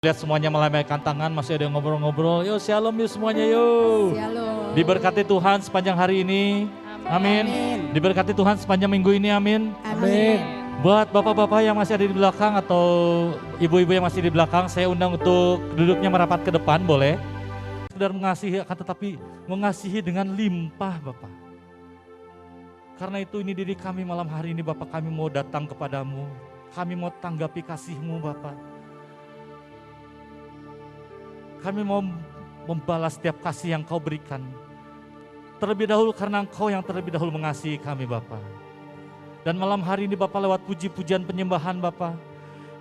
Lihat semuanya melambaikan tangan, masih ada yang ngobrol-ngobrol. Yo, shalom yuk semuanya yuk. Shalom. Diberkati Tuhan sepanjang hari ini. Amin. Diberkati Tuhan sepanjang minggu ini. Amin. Amin. Buat bapak-bapak yang masih ada di belakang atau ibu-ibu yang masih di belakang, saya undang untuk duduknya merapat ke depan, boleh? Sekedar mengasihi, akan tetapi mengasihi dengan limpah, Bapak. Karena itu ini diri kami malam hari ini, Bapak, kami mau datang kepadamu. Kami mau tanggapi kasih-Mu, Bapak. Kami mau membalas setiap kasih yang Kau berikan. Terlebih dahulu karena Engkau yang terlebih dahulu mengasihi kami, Bapak. Dan malam hari ini, Bapak, lewat puji-pujian penyembahan, Bapak,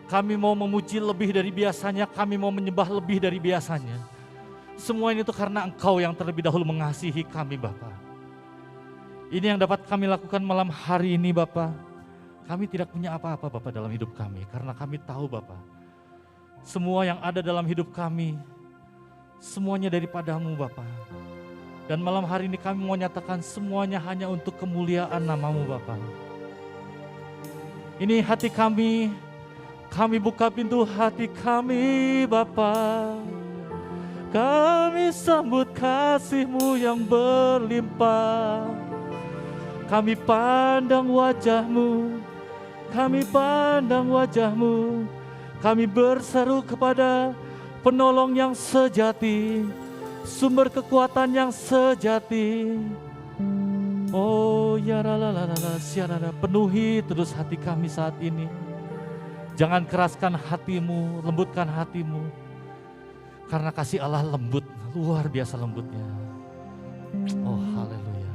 kami mau memuji lebih dari biasanya, kami mau menyembah lebih dari biasanya. Semua ini itu karena Engkau yang terlebih dahulu mengasihi kami, Bapak. Ini yang dapat kami lakukan malam hari ini, Bapak. Kami tidak punya apa-apa, Bapak, dalam hidup kami. Karena kami tahu, Bapak, semua yang ada dalam hidup kami, semuanya daripada-Mu, Bapak. Dan malam hari ini kami mau nyatakan semuanya hanya untuk kemuliaan nama-Mu, Bapak. Ini hati kami buka pintu hati kami, Bapak. Kami sambut kasih-Mu yang berlimpah. Kami pandang wajah-Mu, kami pandang wajah-Mu. Kami berseru kepada penolong yang sejati, sumber kekuatan yang sejati. Oh ya lalalala, siarara, penuhi terus hati kami saat ini. Jangan keraskan hati-Mu, lembutkan hati-Mu. Karena kasih Allah lembut, luar biasa lembutnya. Oh haleluya.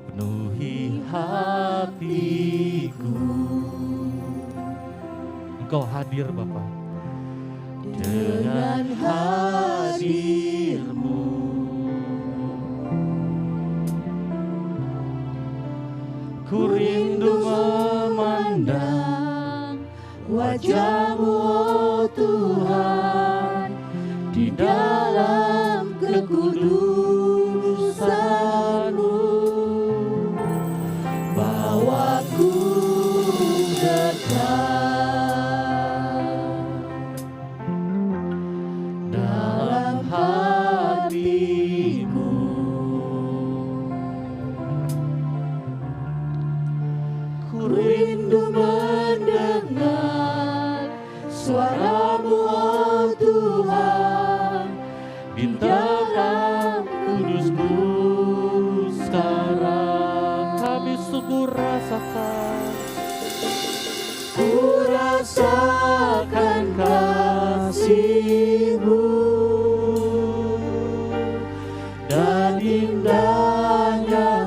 Penuhi hatiku. Engkau hadir, Bapak. Dengan hadir-Mu, ku rindu memandang wajah-Mu, oh Tuhan, di dalam kekudusan-Mu. Bawaku dekat suara-Mu, oh Tuhan, di dalam kudus-Mu sekarang. Kami sungguh rasakan, ku rasakan kasih-Mu dan indahnya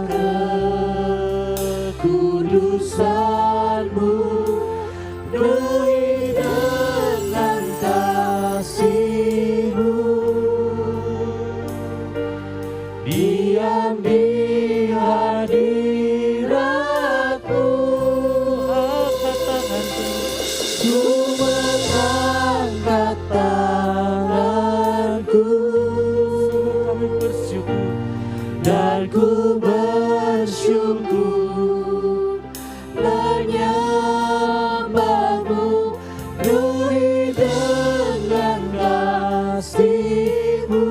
kekudusan-Mu. Diam di hadirat-Mu, angkat tanganku, ku mengangkat tanganku. Kami bersyukur dan ku bersyukur menyembah-Mu, penuhi dengan kasih-Mu.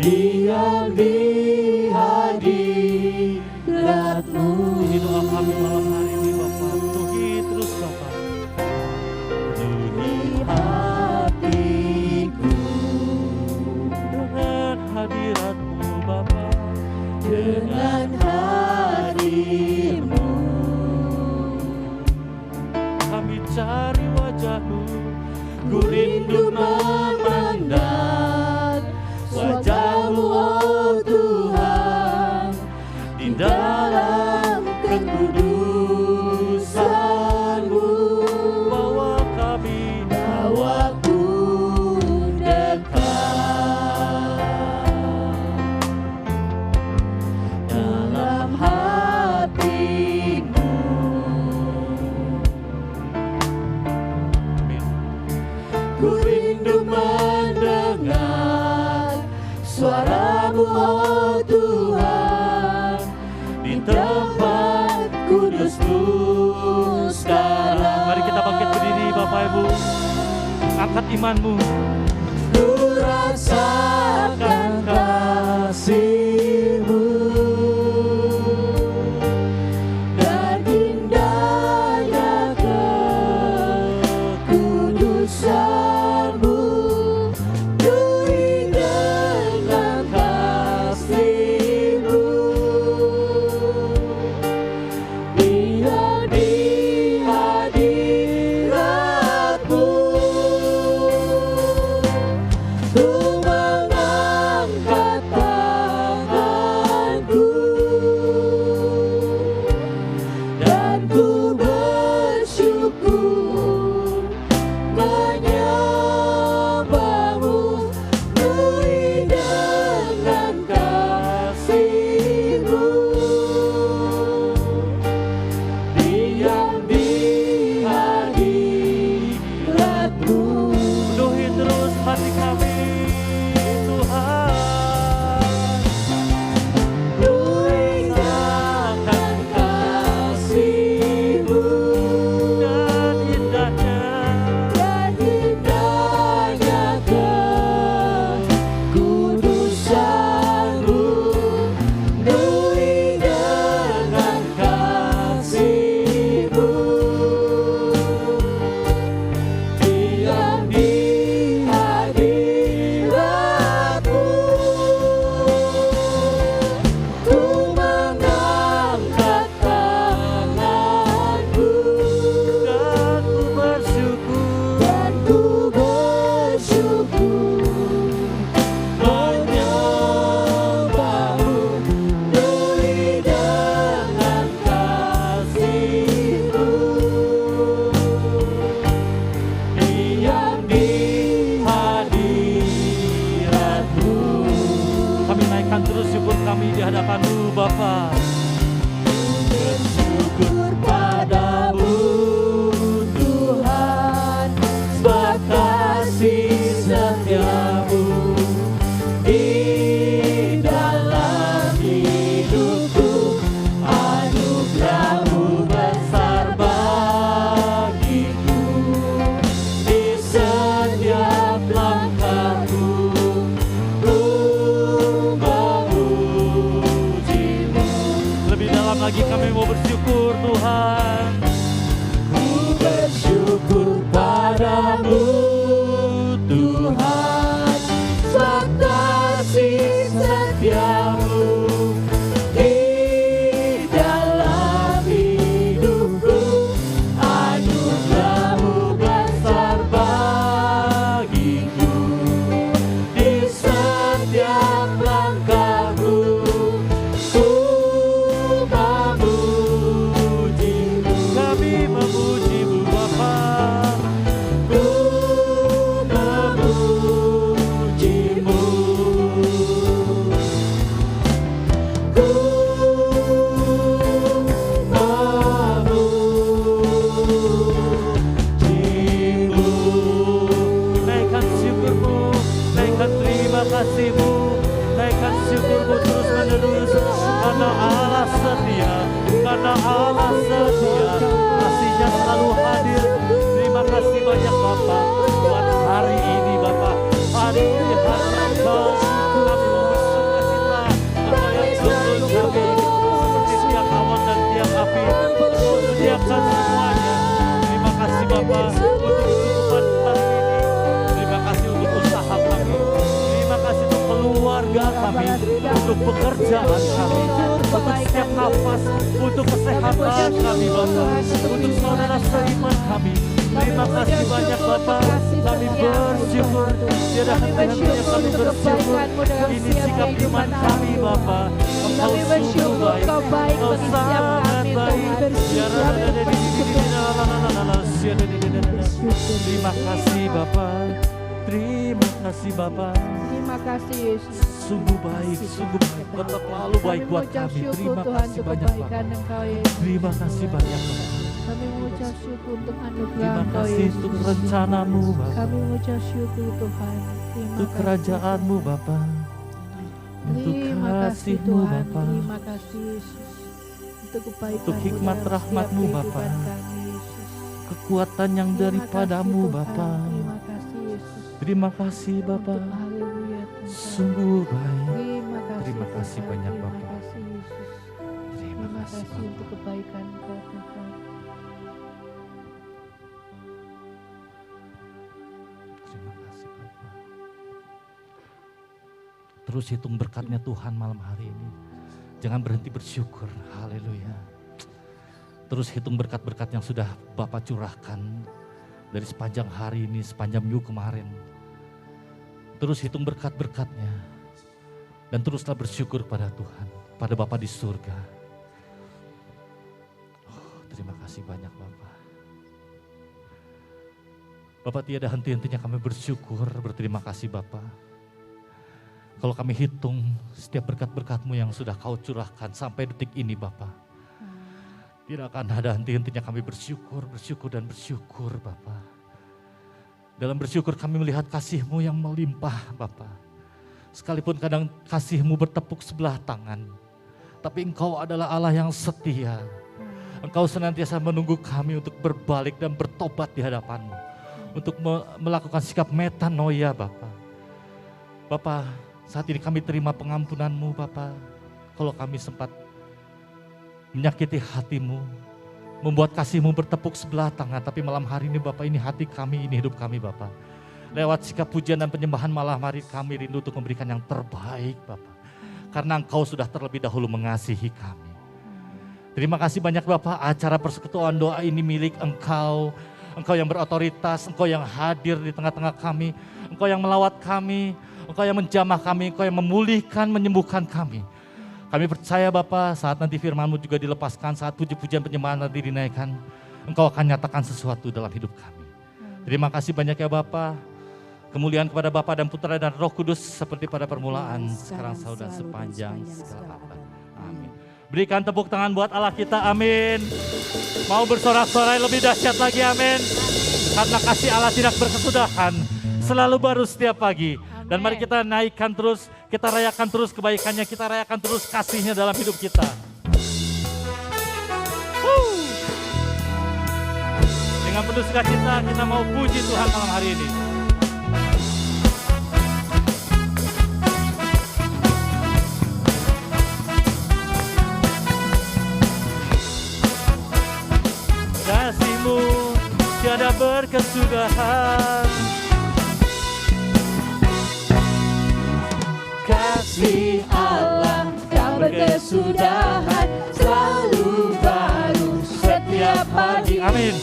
Diam di hadirat-Mu. Ini doa kami malam hari ini, Bapak. Penuhi terus, Bapak. Penuhi hatiku dengan hadirat-Mu, Bapak. Dengan hadir-Mu kami cari wajah-Mu. Ku rindu memandang wajah-Mu, oh Tuhan, di dalam kekudusan-Mu. Bawaku dekat dalam hati-Mu. Ku rindu mendengar suara-Mu, oh Tuhan, di tempat kudus-Mu sekarang. Mari kita bangkit berdiri Bapak Ibu. Angkat imanmu. Ku rasakan kasih-Mu dan indahnya kekudusan-Mu. Beri dengan kasih-Mu biar di hadirat-Mu ku mengangkat tanganku dan ku bersyukur menyembah-Mu. Beri dengan kasih-Mu diam di hadirat-Mu. Penuhi terus hati kami Tuhan. Ku rasakan kasih-Mu Dan indahnya dan indahnya kekudusan-Mu. Beri dengan kasih-Mu diam di hadirat-Mu. Ku mengangkat tanganku dan ku bersyukur. dan ku bersyukur menyembah-Mu. Beri dengan kasih-Mu diam di hadirat-Mu. Kami naikkan terus syukur kami di hadapan-Mu Bapa. Bersyukur padamu Tuhan, sebab kasih setia-Mu di dalam hidupku. Anugerah-Mu besar bagiku di setiap langkahku. Ku memuji-Mu. Lebih dalam lagi kami mau bersyukur Tuhan. Ku bersyukur padamu Tuhan, sebab kasih setia-Mu di dalam hidupku. Anugerah-Mu besar bagiku di setiap langkahku. Ku memuji-Mu. Kami memuji-Mu Bapa. Ku memuji-Mu. Ku memuji-Mu. Naikkan syukur-Mu, naikkan terima kasih-Mu, naikkan syukur-Mu terus menerus. Karena Allah setia, karena Allah setia, kasih-Nya selalu hadir. Terima kasih banyak Bapa buat hari ini Bapa. Hari ini hari Engkau, kami mau bersuka cita. Engkau yang tuntun kami seperti tiap awan dan tiap api. Engkau sediakan semuanya. Terima kasih Bapa untuk kehidupan hari ini. Terima kasih untuk usaha kami. Terima kasih untuk keluarga kami, untuk pekerjaan kami, untuk setiap nafas, untuk kesehatan kami Bapa, untuk saudara seiman kami. Terima kasih banyak Bapa. Kami bersyukur. Tiada henti-hentinya kami bersyukur. Ini sikap iman kami Bapa. Engkau Kami bersyukur sungguh baik. Engkau baik Engkau bagi setiap sangat kami, baik. Tuhan. Terima kasih Bapa. Terima kasih Bapa. Terima kasih Yesus. Sungguh baik, sungguh baik. Engkau terlalu baik Kami buat mengucap kami. syukur Terima Tuhan kasih untuk banyak kebaikan Bapa. Engkau Yesus. Terima kasih banyak Bapa. Kami mengucap syukur untuk anugerah Terima Engkau kasih Yesus. untuk rencanamu Bapa. Kami mengucap syukur Tuhan. Terima Untuk kasih. kerajaanmu Bapa. Untuk Terima kasih kasihmu Tuhan. Bapa. Terima kasih Yesus. Untuk kebaikan Untuk hikmat rahmat-Mu, Bapa. Kami Yesus. kekuatan yang daripadamu Bapa. Terima kasih Yesus. Terima kasih Bapa, Haleluya Tuhan. sungguh baik. Terima kasih Terima kasih banyak, Terima Bapa. kasih Yesus. Terima Terima kasih kasih Bapa. untuk kebaikan Kau Tuhan. Terima kasih Bapa. Terus hitung berkatnya Tuhan malam hari ini. Jangan berhenti bersyukur. Haleluya. Terus hitung berkat-berkat yang sudah Bapak curahkan dari sepanjang hari ini, sepanjang minggu kemarin. Terus hitung berkat-berkatnya. Dan teruslah bersyukur pada Tuhan, pada Bapa di surga. Oh, terima kasih banyak Bapak. Bapak tiada henti-hentinya kami bersyukur, berterima kasih Bapak. Kalau kami hitung setiap berkat-berkat-Mu yang sudah Kau curahkan sampai detik ini Bapak. Tidak akan ada henti-hentinya kami bersyukur, bersyukur dan bersyukur Bapak. Dalam bersyukur kami melihat kasih-Mu yang melimpah Bapak. Sekalipun kadang kasih-Mu bertepuk sebelah tangan. Tapi Engkau adalah Allah yang setia. Engkau senantiasa menunggu kami untuk berbalik dan bertobat di hadapan-Mu. Untuk melakukan sikap metanoia Bapak. Bapak, saat ini kami terima pengampunan-Mu Bapak. Kalau kami sempat menyakiti hati-Mu, membuat kasih-Mu bertepuk sebelah tangan. Tapi malam hari ini Bapak, ini hati kami, ini hidup kami Bapak. Lewat sikap pujian dan penyembahan malam hari kami rindu untuk memberikan yang terbaik Bapak. Karena Engkau sudah terlebih dahulu mengasihi kami. Terima kasih banyak Bapak, acara persekutuan doa ini milik Engkau. Engkau yang berotoritas, Engkau yang hadir di tengah-tengah kami. Engkau yang melawat kami, Engkau yang menjamah kami, Engkau yang memulihkan, menyembuhkan kami. Kami percaya Bapa, saat nanti firman-Mu juga dilepaskan, saat puji-pujian penyembahan nanti dinaikkan, Engkau akan nyatakan sesuatu dalam hidup kami. Terima kasih banyak ya Bapa. Kemuliaan kepada Bapa dan Putra dan Roh Kudus seperti pada permulaan, sekarang selalu dan sepanjang segala abad. Amin. Berikan tepuk tangan buat Allah kita, amin. Mau bersorak-sorai lebih dahsyat lagi, amin. Karena kasih Allah tidak berkesudahan, selalu baru setiap pagi. Dan mari kita naikkan terus, kita rayakan terus kebaikannya, kita rayakan terus kasihnya dalam hidup kita. Dengan penuh sukacita kita mau puji Tuhan malam hari ini. Kasih-Mu tiada berkesudahan. Kasih Allah tak berkesudahan, selalu baru setiap pagi. Amin.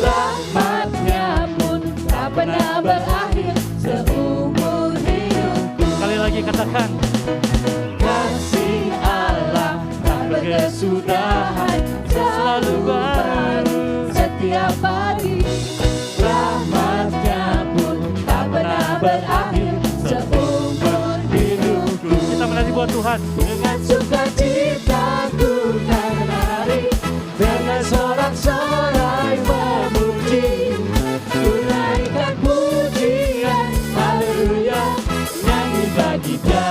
Rahmat-Nya pun tak pernah berakhir seumur hidupku. Sekali lagi katakan. Kasih Allah tak berkesudahan, selalu baru setiap pagi. Rahmat-Nya pun tak pernah berakhir seumur hidupku. Kita menanti buat Tuhan. Dengan sukacita ku kan menari, dengan sorak-sorai memuji, ku naikkan pujian, haleluya. Nyanyi bagi Dia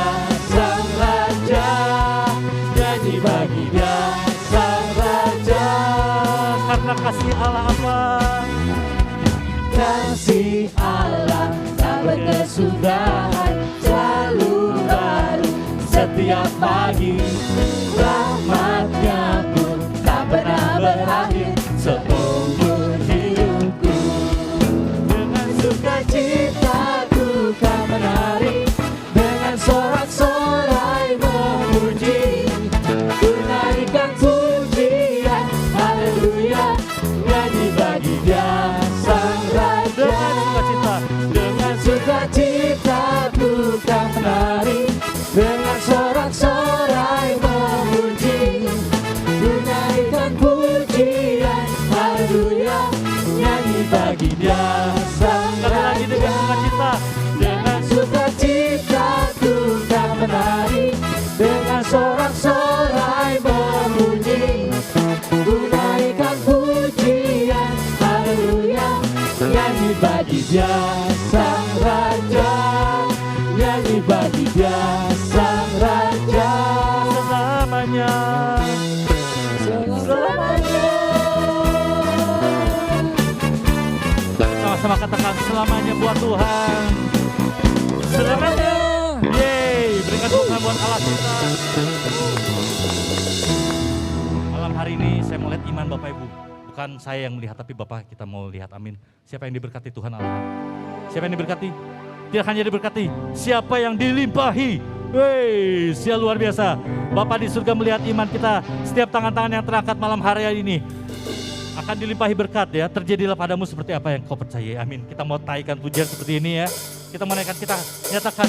Sang Raja, nyanyi bagi Dia Sang Raja. Karena kasih Allah apa? Kasih Allah tak berkesudahan, selalu baru setiap pagi. Rahmat-Nya pun tak pernah berakhir seumur hidupku. Dengan sukacita ku kan menari, dengan sorak-sorai memuji, ku naikkan pujian, haleluya. Nyanyi bagi Dia Sang Raja. Dengan sukacita ku kan menari, dengan sorak-sorai memuji, ku naikkan pujian, haleluya. Nyanyi bagi Dia Sang Sekali lagi dengan sukacita. dengan sukacita ku kan menari, dengan sorak-sorai memuji, ku naikkan pujian, haleluya. Nyanyi bagi Dia Sang Raja, nyanyi bagi Dia Sang Raja. Selamanya. Selamanya. sama-sama katakan selamanya buat Tuhan. Selamanya. Yeay, berikan tepuk tangan buat Allah kita. Malam hari ini saya mau lihat iman Bapak Ibu. Bukan saya yang melihat, tapi Bapak kita mau lihat, amin. Siapa yang diberkati Tuhan Allah? Siapa yang diberkati? Tidak hanya diberkati, siapa yang dilimpahi? Wey, siapa luar biasa. Bapak di surga melihat iman kita. Setiap tangan-tangan yang terangkat malam hari ini akan dilimpahi berkat ya. Terjadilah padamu seperti apa yang kau percayai, amin. Kita mau taikan pujian seperti ini ya. Kita menaikkan, kita nyatakan,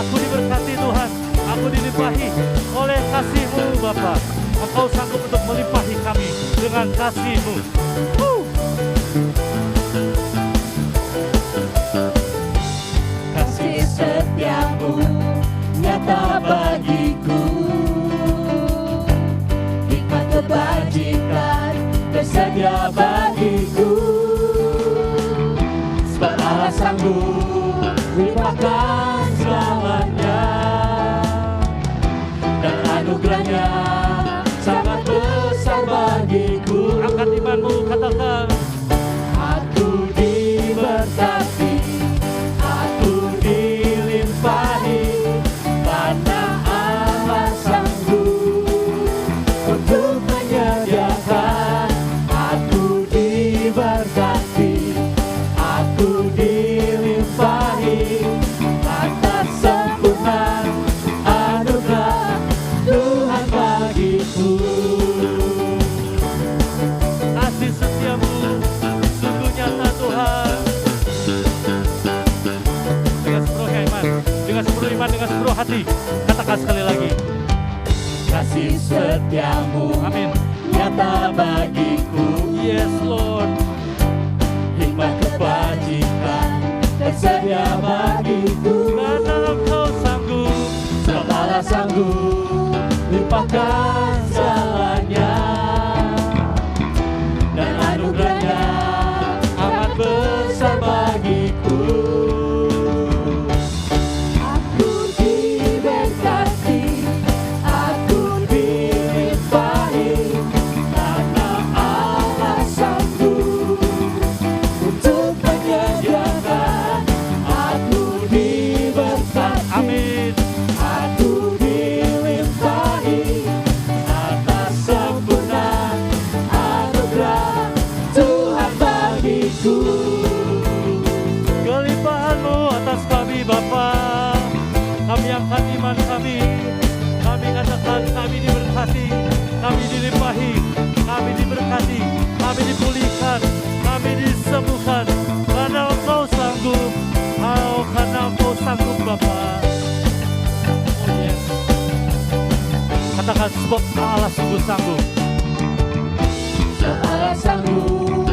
aku diberkati Tuhan, aku dilimpahi oleh kasih-Mu Bapa. Engkau sanggup untuk melimpahi kami dengan kasih-Mu. Kasih setiamu nyata bagiku, hikmat kebajikan tersedia bagiku. Sebab Allah sanggup limpahkan segalanya, dan anugerahnya sangat besar bagiku. Angkat imanmu, katakan, Aku diberkati, aku dilimpahi, karena Allah sanggup untuk menyediakan. Aku diberkati, aku dilimpahi, atas sempurna anugerah Tuhan bagiku. kasih setiamu sungguh nyata Tuhan. Dengan sepenuh iman, dengan sepenuh iman, dengan sepenuh hati. Katakan sekali lagi. Kasih setiamu Amin. nyata bagiku, Yes Lord. hikmat kebajikan tersedia bagiku. Karena Engkau sanggup. Sebab Allah sanggup limpahkan segalanya, dan anugerahnya amat besar bagiku. Aku diberkati, aku dilimpahi, karena Allah sanggup untuk menyediakan. Aku diberkati, Amin. aku dilimpahi, atas sempurna anugerah Tuhan bagiku. Kelimpahan-Mu atas kami Bapa. Kami angkat iman kami. Kami katakan kami diberkati. Kami dilimpahi. Kami diberkati. Kami dipulihkan. Kami disembuhkan. Karena Engkau sanggup. Karena Engkau sanggup Bapa. Oh yes. Katakan sebab Allah sungguh sanggup. Allah sanggup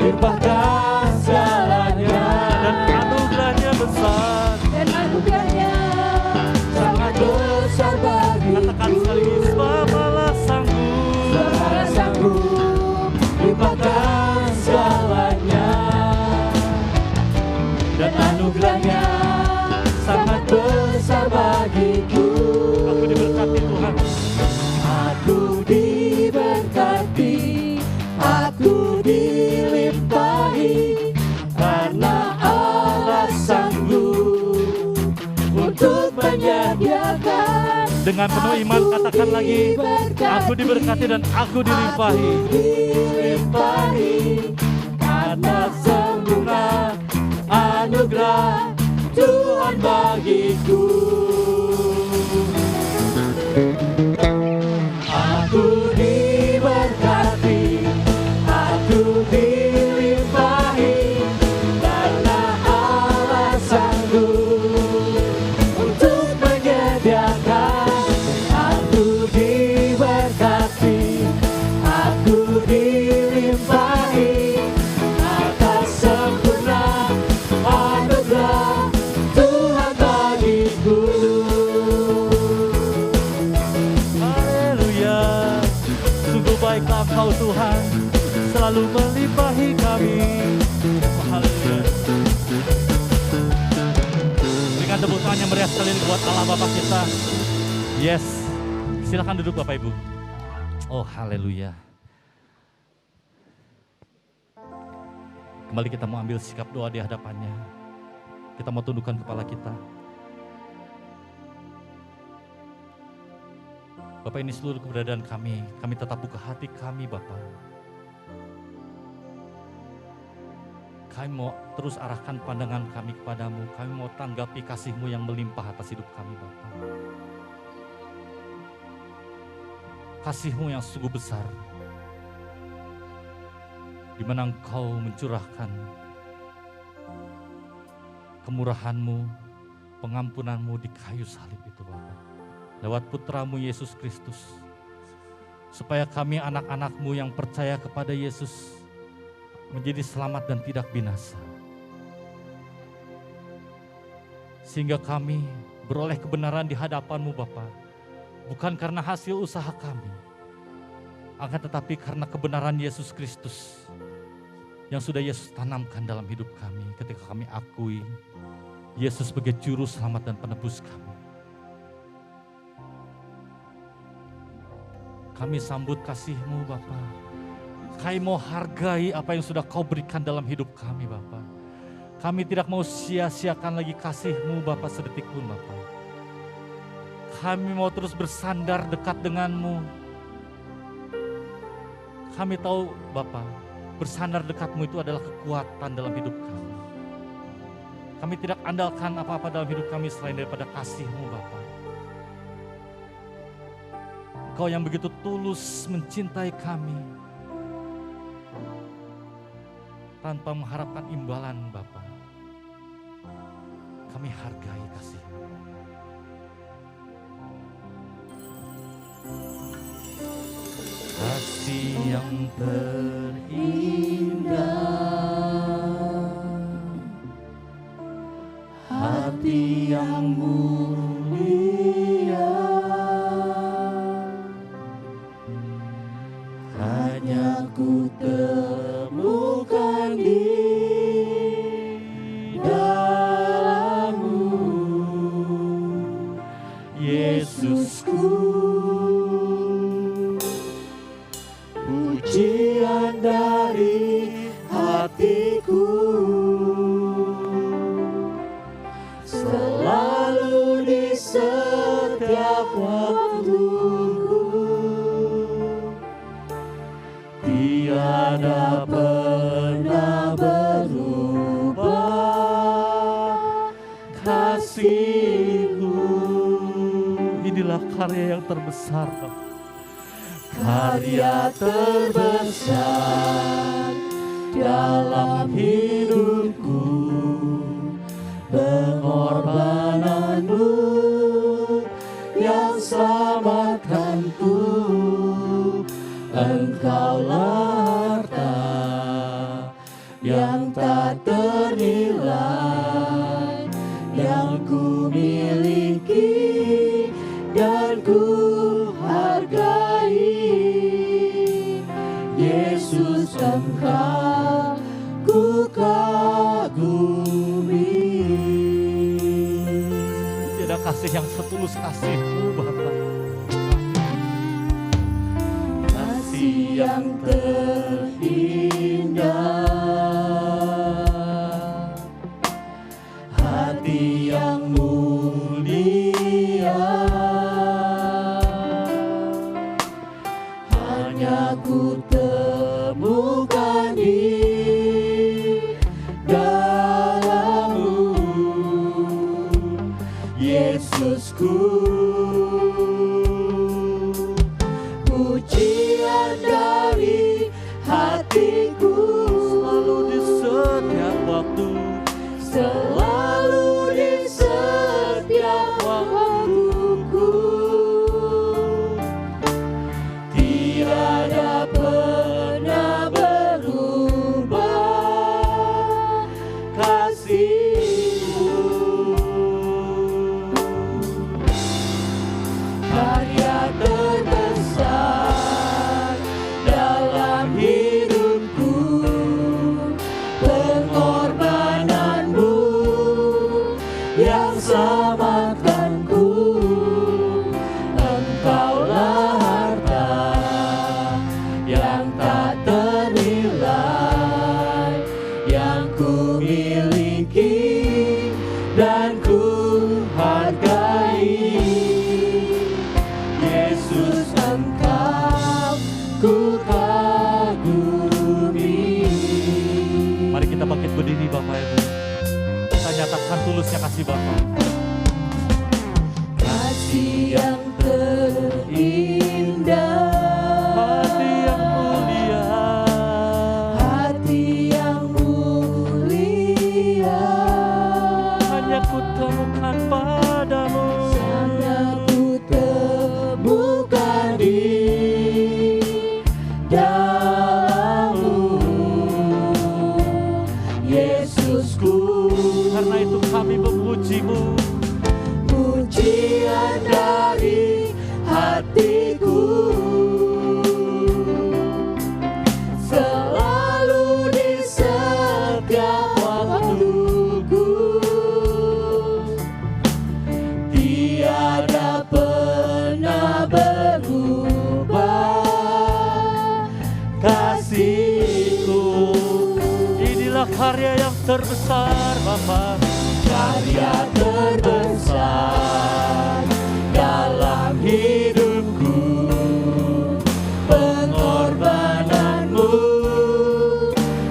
limpahkan segalanya, Dan anugerahnya besar. dan anugerahnya sangat besar bagiku. Katakan sekali lagi, sebab Allah sanggup. Allah sanggup limpahkan segalanya, dan anugerahnya sangat besar bagiku. Aku diberkati Tuhan. Aku diberkati, aku dilimpahi, karena Allah sanggup untuk menyediakan. Dengan penuh iman katakan lagi, aku diberkati dan aku dilimpahi. Dilimpahi, karena sempurna anugerah Tuhan bagiku. Aku diberkati, aku dilimpahi, karena Allah sanggup untuk menyediakan. Aku diberkati, aku dilimpahi, atas sempurna anugerah Tuhan bagiku. Haleluya. Sungguh baiklah Engkau Tuhan, selalu melimpahi kami. Oh, haleluya. Berikan tepuk tangan yang meriah sekali buat Allah Bapa kita. Yes. Silakan duduk Bapak Ibu. Oh haleluya. Kembali kita mau ambil sikap doa di hadapannya. Kita mau tundukkan kepala kita. Bapak, ini seluruh keberadaan kami tetap buka hati kami Bapak. Kami mau terus arahkan pandangan kami kepadamu. Kami mau tanggapi kasih-Mu yang melimpah atas hidup kami Bapak. Kasih-Mu yang sungguh besar, di mana Engkau mencurahkan kemurahan-Mu, pengampunan-Mu di kayu salib itu Bapak. Lewat putra-Mu Yesus Kristus, supaya kami anak-anak-Mu yang percaya kepada Yesus menjadi selamat dan tidak binasa. Sehingga kami beroleh kebenaran di hadapan-Mu Bapa, bukan karena hasil usaha kami, akan tetapi karena kebenaran Yesus Kristus yang sudah Yesus tanamkan dalam hidup kami ketika kami akui Yesus sebagai juru selamat dan penebus kami. Kami sambut kasih-Mu Bapa. Kami mau hargai apa yang sudah Kau berikan dalam hidup kami Bapa. Kami tidak mau sia-siakan lagi kasih-Mu Bapa sedetik pun Bapa. Kami mau terus bersandar dekat dengan-Mu. Kami tahu Bapa, bersandar dekat-Mu itu adalah kekuatan dalam hidup kami. Kami tidak andalkan apa-apa dalam hidup kami selain daripada kasih-Mu Bapa. Engkau yang begitu tulus mencintai kami tanpa mengharapkan imbalan Bapa. Kami hargai kasih-Mu. Kasih yang terindah, hati yang mulia, hanya ku temukan di dalam-Mu, Yesusku. Pujian dari hatiku selalu di setiap waktuku, tiada pernah berubah kasih-Mu. Inilah karya yang terbesar, karya terbesar dalam hidupku, pengorbanan-Mu yang selamatkanku. Engkaulah harta yang tak ternilai, yang ku miliki dan ku hargai. Yesus, Engkau ku kagumi. Tiada kasih yang setulus kasih-Mu Bapa. Kasih yang terindah, hati yang mulia, hanya ku temukan di dalam-Mu, Yesusku. Pujian dari yang ku miliki dan ku hargai. Yesus, Engkau ku kagumi. Mari kita bangkit berdiri Bapak Ibu. Kita nyatakan tulusnya kasih Bapak. Kasih yang terindah, Hati yang mulia, hati yang mulia, hanya ku temukan padamu. hanya ku temukan di dalam-Mu, Yesusku. Karena itu kami memuji-Mu. Pujian dari hatiku, selalu di setiap waktuku, tiada pernah berubah kasih-Ku. Inilah karya yang terbesar Bapak. Karya terbesar dalam hidupku, pengorbananmu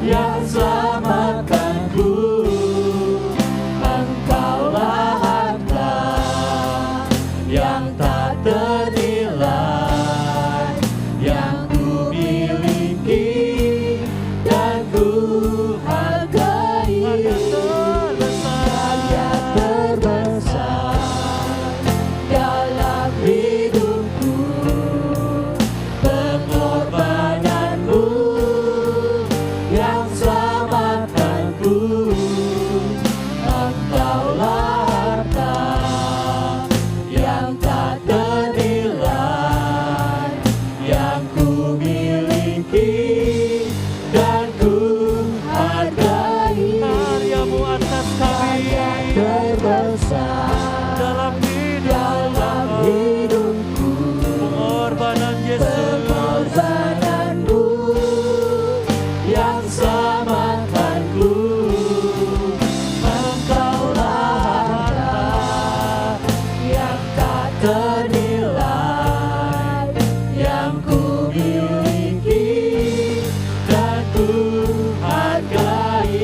yang selamatkanku. Engkaulah harta yang tak ternilai, yang ku miliki dan ku hargai. Karya terbesar dalam hidupku, pengorbananmu yang selamatkanku. Engkaulah harta yang tak ternilai, yang ku miliki dan ku hargai. Karyamu atas kami Terbesar dalam dalam hidup hidupku, pengorbanan Yesus. pengorbananmu yang selamatkanku. Engkaulah harta yang tak ternilai, yang ku miliki dan ku hargai.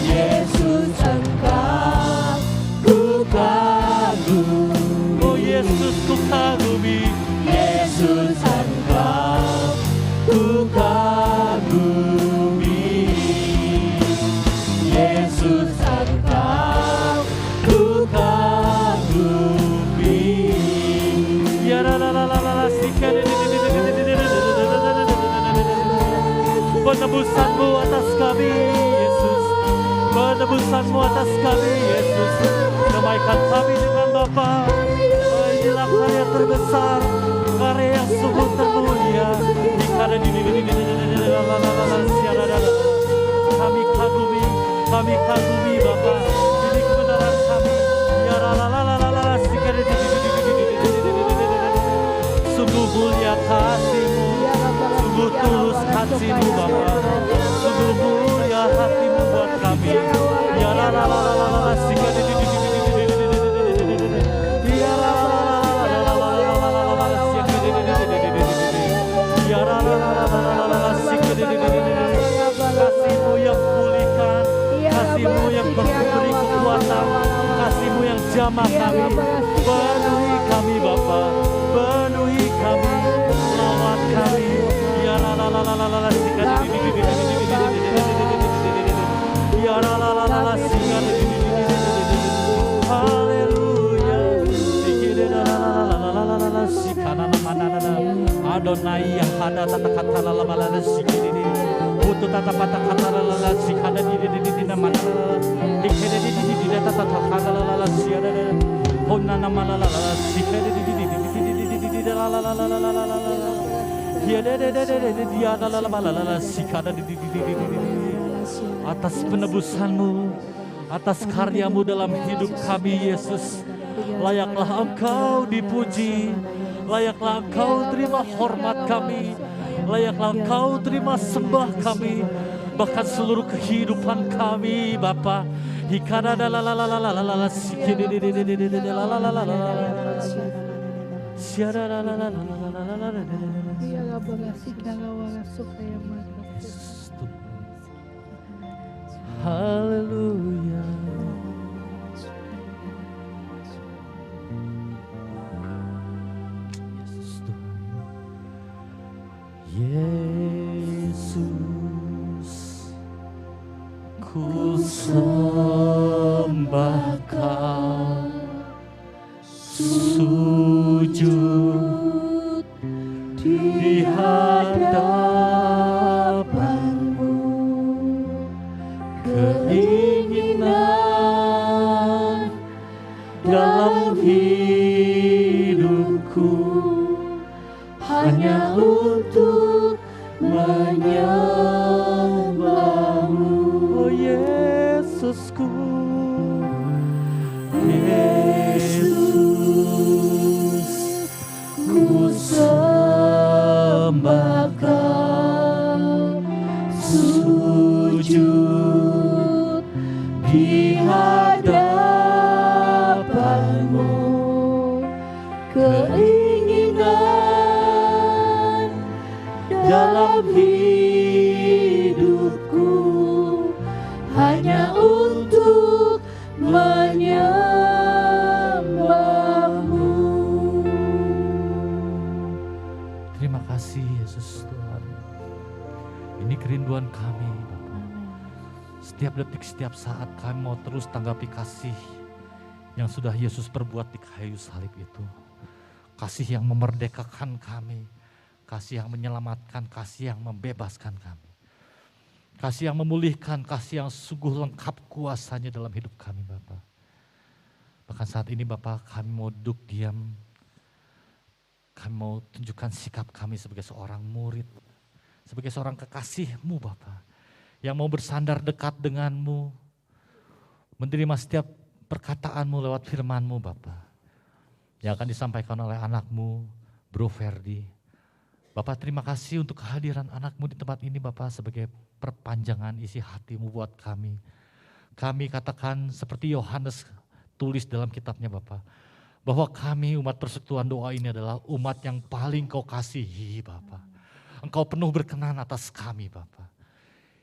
Yesus, Engkau ku kagumi. Oh Yesus ku kagumi. Yesus, Engkau ku kagumi. Yesus, Engkau ku kagumi. Ya la la la la la la penebusanmu atas kami Yesus. Penebusanmu atas kami Yesus. Damaikan kami dengan Bapa. Inilah karya terbesar, karya yang sungguh termulia. Kami kagumi Bapa. Ini kebenaran kami. Ya la la la la la la. Sungguh mulia kasih-Mu, sungguh tulus kasih-Mu Bapa. Sungguh mulia hati-Mu buat kami. Ya la la la la la la. Ya la la la la la la la. Ya la la la la la la la. Kasih-Mu yang pulihkan, kasih-Mu yang memberi kekuatan, kasih-Mu yang jamah kami. Penuhi kami Bapa, penuhi kami, lawat kami. Ya la la la la la la. Ya la la la la la. Haleluya. Adonai yang ada tata kata la la la la sikini. Butuh tata kata la la la sikana di mana. Dikene di tata kata la la la siada. Honna nama la la la sikene di la la la la la la la. Dia la la la la sikana di. Atas penebusan-Mu, atas karya-Mu dalam hidup kami Yesus. Layaklah Engkau dipuji, layaklah Engkau terima hormat kami, layaklah Engkau terima sembah kami. bahkan seluruh kehidupan kami Bapa. Haleluya. Yesus, ku sembah Kau, sujud di hadapan-Mu, keinginan dalam hidupku hanya untuk menyembah-Mu. Oh Yesusku, Yesus, ku sembah Kau, sujud di hadapan-Mu, keinginan dalam hidupku hanya untuk menyembah-Mu. Terima kasih Yesus Tuhan. Ini kerinduan kami Bapak. Setiap detik, setiap saat kami mau terus tanggapi kasih yang sudah Yesus perbuat di kayu salib itu. Kasih yang memerdekakan kami, kasih yang menyelamatkan, kasih yang membebaskan kami. Kasih yang memulihkan, kasih yang sungguh lengkap kuasanya dalam hidup kami Bapak. Bahkan saat ini Bapak kami mau duduk diam, kami mau tunjukkan sikap kami sebagai seorang murid, sebagai seorang kekasih-Mu Bapak, yang mau bersandar dekat dengan-Mu, menerima setiap perkataan-Mu lewat firman-Mu Bapak, yang akan disampaikan oleh anak-Mu, Bro Ferdi. Bapak terima kasih untuk kehadiran anak-Mu di tempat ini Bapak sebagai perpanjangan isi hati-Mu buat kami. Kami katakan seperti Yohanes tulis dalam kitabnya Bapak, bahwa kami umat persekutuan doa ini adalah umat yang paling Kau kasihi Bapak. Engkau penuh berkenan atas kami Bapak.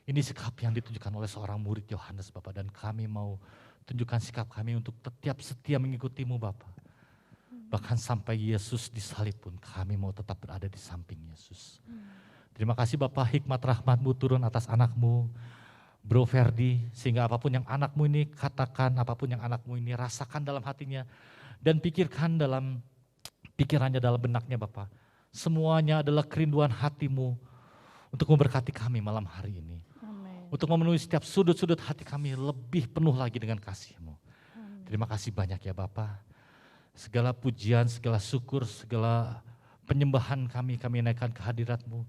Ini sikap yang ditunjukkan oleh seorang murid Yohanes Bapak, dan kami mau tunjukkan sikap kami untuk tetap setia mengikuti-Mu Bapak. Bahkan sampai Yesus disalib pun kami mau tetap berada di samping Yesus. Terima kasih Bapak, hikmat rahmat-Mu turun atas anak-Mu, Bro Ferdi, sehingga apapun yang anak-Mu ini katakan, apapun yang anak-Mu ini rasakan dalam hatinya, dan pikirkan dalam pikirannya, dalam benaknya Bapak. Semuanya adalah kerinduan hati-Mu untuk memberkati kami malam hari ini. Amen. Untuk memenuhi setiap sudut-sudut hati kami lebih penuh lagi dengan kasih-Mu. Terima kasih banyak ya Bapak. Segala pujian, segala syukur, segala penyembahan kami naikkan ke hadirat-Mu.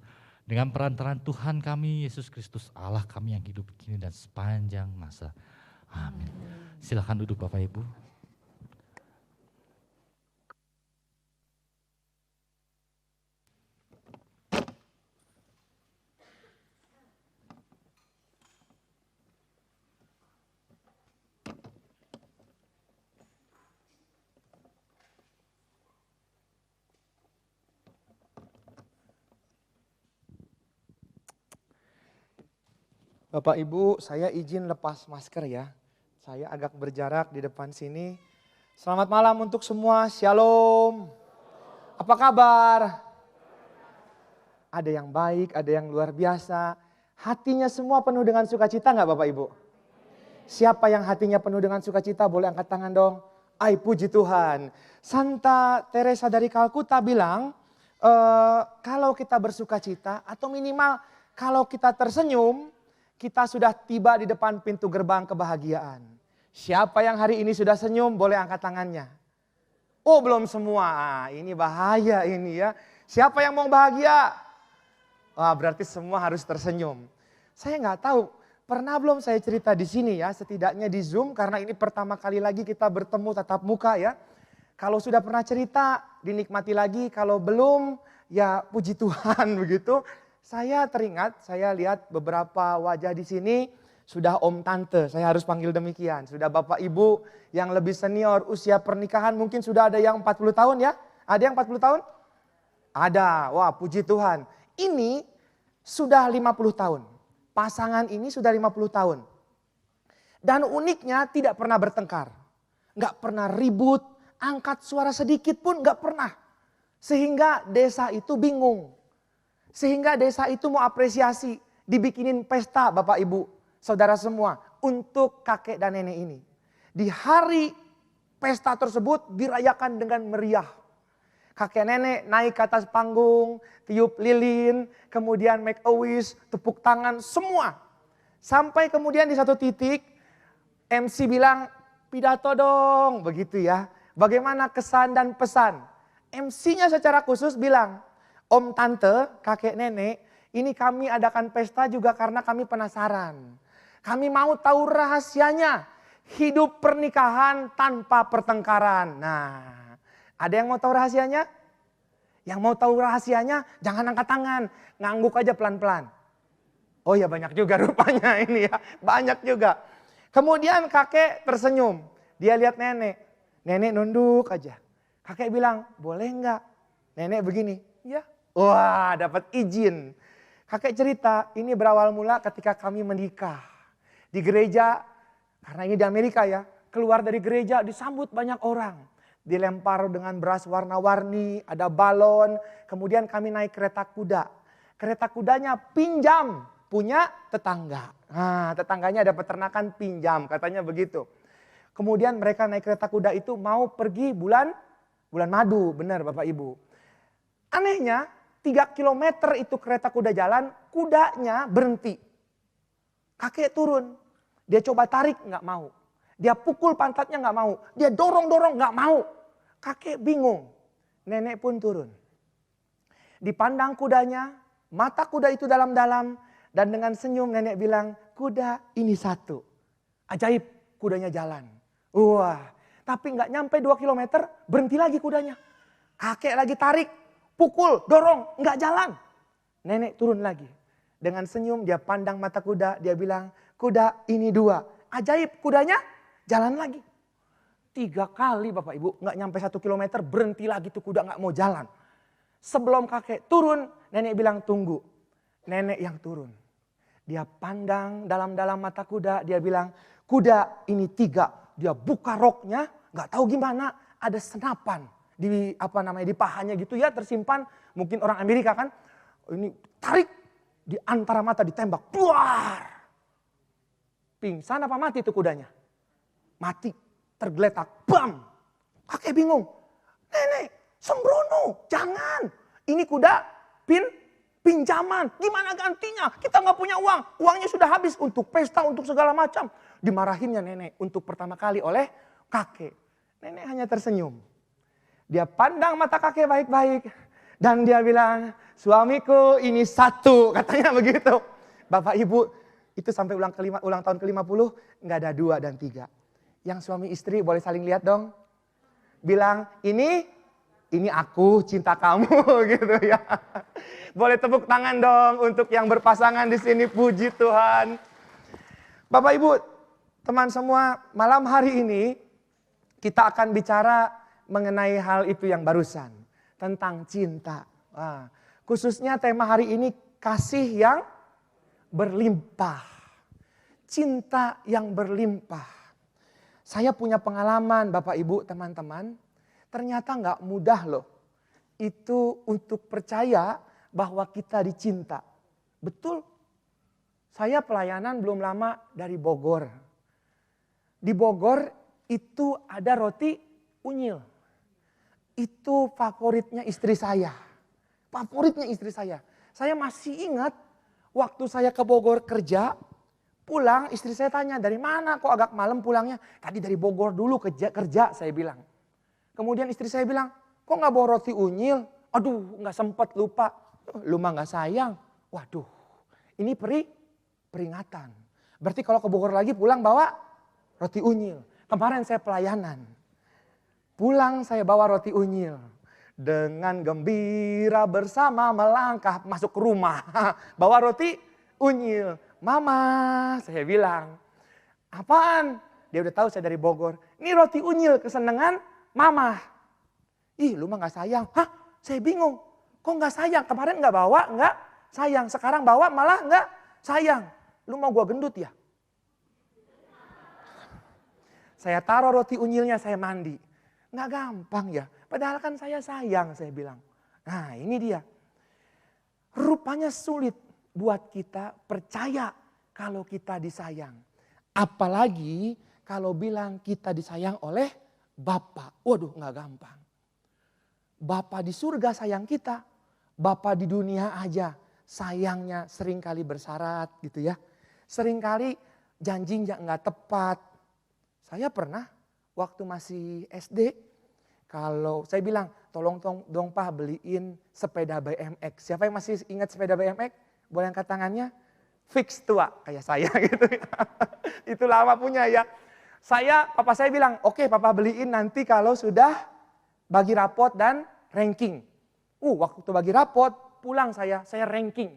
Dengan perantaraan Tuhan kami, Yesus Kristus, Allah kami yang hidup kini dan sepanjang masa. Amin. Silakan duduk Bapak Ibu. Bapak Ibu, saya izin lepas masker ya. Saya agak berjarak di depan sini. Selamat malam untuk semua, shalom. Apa kabar? Ada yang baik, ada yang luar biasa. Hatinya semua penuh dengan sukacita enggak Bapak Ibu? Siapa yang hatinya penuh dengan sukacita boleh angkat tangan dong. Ai puji Tuhan. Santa Teresa dari Kalkuta bilang, kalau kita bersukacita atau minimal kalau kita tersenyum, kita sudah tiba di depan pintu gerbang kebahagiaan. Siapa yang hari ini sudah senyum boleh angkat tangannya. Oh belum semua, ini bahaya ini ya. Siapa yang mau bahagia? Wah berarti semua harus tersenyum. Saya nggak tahu, pernah belum saya cerita di sini ya, setidaknya di Zoom karena ini pertama kali lagi kita bertemu tatap muka ya. Kalau sudah pernah cerita, dinikmati lagi. Kalau belum, ya puji Tuhan begitu. Saya teringat, saya lihat beberapa wajah di sini sudah om tante, saya harus panggil demikian. Sudah bapak ibu yang lebih senior, usia pernikahan mungkin sudah ada yang 40 tahun ya. Ada yang 40 tahun? Ada, wah puji Tuhan. Ini sudah 50 tahun. Pasangan ini sudah 50 tahun. Dan uniknya tidak pernah bertengkar. Nggak pernah ribut, angkat suara sedikit pun nggak pernah. Sehingga desa itu bingung. Sehingga desa itu mau apresiasi. Dibikinin pesta Bapak Ibu, saudara semua. Untuk kakek dan nenek ini. Di hari pesta tersebut dirayakan dengan meriah. Kakek nenek naik ke atas panggung, tiup lilin, kemudian make a wish, tepuk tangan, semua. Sampai kemudian di satu titik MC bilang pidato dong, begitu ya. Bagaimana kesan dan pesan. MC-nya secara khusus bilang, om tante, kakek nenek, ini kami adakan pesta juga karena kami penasaran. Kami mau tahu rahasianya, hidup pernikahan tanpa pertengkaran. Nah, ada yang mau tahu rahasianya? Yang mau tahu rahasianya jangan angkat tangan. Ngangguk aja pelan-pelan. Oh ya banyak juga rupanya ini ya. Banyak juga. Kemudian kakek tersenyum. Dia lihat nenek. Nenek nunduk aja. Kakek bilang boleh enggak? Nenek begini. Ya. Wah dapat izin. Kakek cerita ini berawal mula ketika kami menikah. Di gereja, karena ini di Amerika ya. Keluar dari gereja disambut banyak orang. Dilempar dengan beras warna-warni, ada balon. Kemudian kami naik kereta kuda. Kereta kudanya pinjam punya tetangga. Nah, tetangganya ada peternakan pinjam, katanya begitu. Kemudian mereka naik kereta kuda itu mau pergi bulan madu, benar Bapak Ibu. Anehnya 3 kilometer itu kereta kuda jalan, kudanya berhenti. Kakek turun, dia coba tarik nggak mau. Dia pukul pantatnya nggak mau, dia dorong-dorong nggak mau. Kakek bingung, nenek pun turun. Dipandang kudanya, mata kuda itu dalam-dalam. Dan dengan senyum nenek bilang, kuda ini satu. Ajaib, kudanya jalan. Wah, tapi nggak nyampe 2 kilometer, berhenti lagi kudanya. Kakek lagi tarik, pukul, dorong, nggak jalan. Nenek turun lagi. Dengan senyum dia pandang mata kuda, dia bilang, kuda ini 2. Ajaib, kudanya jalan lagi. 3 kali Bapak Ibu, nggak nyampe 1 kilometer, berhenti lagi tuh kuda nggak mau jalan. Sebelum kakek turun, nenek bilang tunggu. Nenek yang turun. Dia pandang dalam-dalam mata kuda, dia bilang kuda ini 3. Dia buka roknya, nggak tahu gimana, ada senapan di di pahanya gitu ya tersimpan. Mungkin orang Amerika kan, ini tarik di antara mata ditembak, buar. Pingsan apa mati tuh kudanya? Mati. Tergeletak, bam. Kakek bingung. Nenek, sembrono, jangan. Ini kuda pinjaman. Gimana gantinya? Kita nggak punya uang. Uangnya sudah habis untuk pesta, untuk segala macam. Dimarahinnya nenek untuk pertama kali oleh kakek. Nenek hanya tersenyum. Dia pandang mata kakek baik-baik. Dan dia bilang, suamiku ini 1. Katanya begitu. Bapak Ibu, itu sampai ulang tahun ke-50, nggak ada 2 dan 3. Yang suami istri boleh saling lihat dong. Bilang, ini aku cinta kamu gitu ya. Boleh tepuk tangan dong untuk yang berpasangan di sini, puji Tuhan. Bapak Ibu, teman semua, malam hari ini kita akan bicara mengenai hal itu yang barusan. Tentang cinta. Khususnya tema hari ini kasih yang berlimpah. Cinta yang berlimpah. Saya punya pengalaman Bapak Ibu teman-teman, ternyata nggak mudah loh. Itu untuk percaya bahwa kita dicinta. Betul, saya pelayanan belum lama dari Bogor. Di Bogor itu ada roti unyil. Itu favoritnya istri saya. Favoritnya istri saya. Saya masih ingat waktu saya ke Bogor kerja. Pulang istri saya tanya dari mana kok agak malam pulangnya. Tadi dari Bogor dulu kerja saya bilang. Kemudian istri saya bilang kok gak bawa roti unyil. Aduh gak sempet lupa. Lu mah gak sayang. Waduh ini peringatan. Berarti kalau ke Bogor lagi pulang bawa roti unyil. Kemarin saya pelayanan. Pulang saya bawa roti unyil. Dengan gembira bersama melangkah masuk ke rumah. Bawa roti unyil. Mama, saya bilang. Apaan? Dia udah tahu saya dari Bogor. Ini roti unyil kesenangan mama. Ih, lu mah gak sayang. Hah? Saya bingung. Kok gak sayang? Kemarin gak bawa, gak sayang. Sekarang bawa malah gak sayang. Lu mau gua gendut ya? Saya taruh roti unyilnya, saya mandi. Gak gampang ya. Padahal kan saya sayang, saya bilang. Nah, ini dia. Rupanya sulit buat kita percaya kalau kita disayang. Apalagi kalau bilang kita disayang oleh Bapa. Waduh, gak gampang. Bapa di surga sayang kita. Bapa di dunia aja sayangnya seringkali bersyarat gitu ya. Seringkali janjinya gak tepat. Saya pernah waktu masih SD. Kalau saya bilang, tolong dong Pak beliin sepeda BMX. Siapa yang masih ingat sepeda BMX? Boleh angkat tangannya? Fix tua kayak saya gitu. Itu lama punya ya. Papa saya bilang, oke Papa beliin nanti kalau sudah bagi rapot dan ranking. Waktu bagi rapot, pulang saya ranking.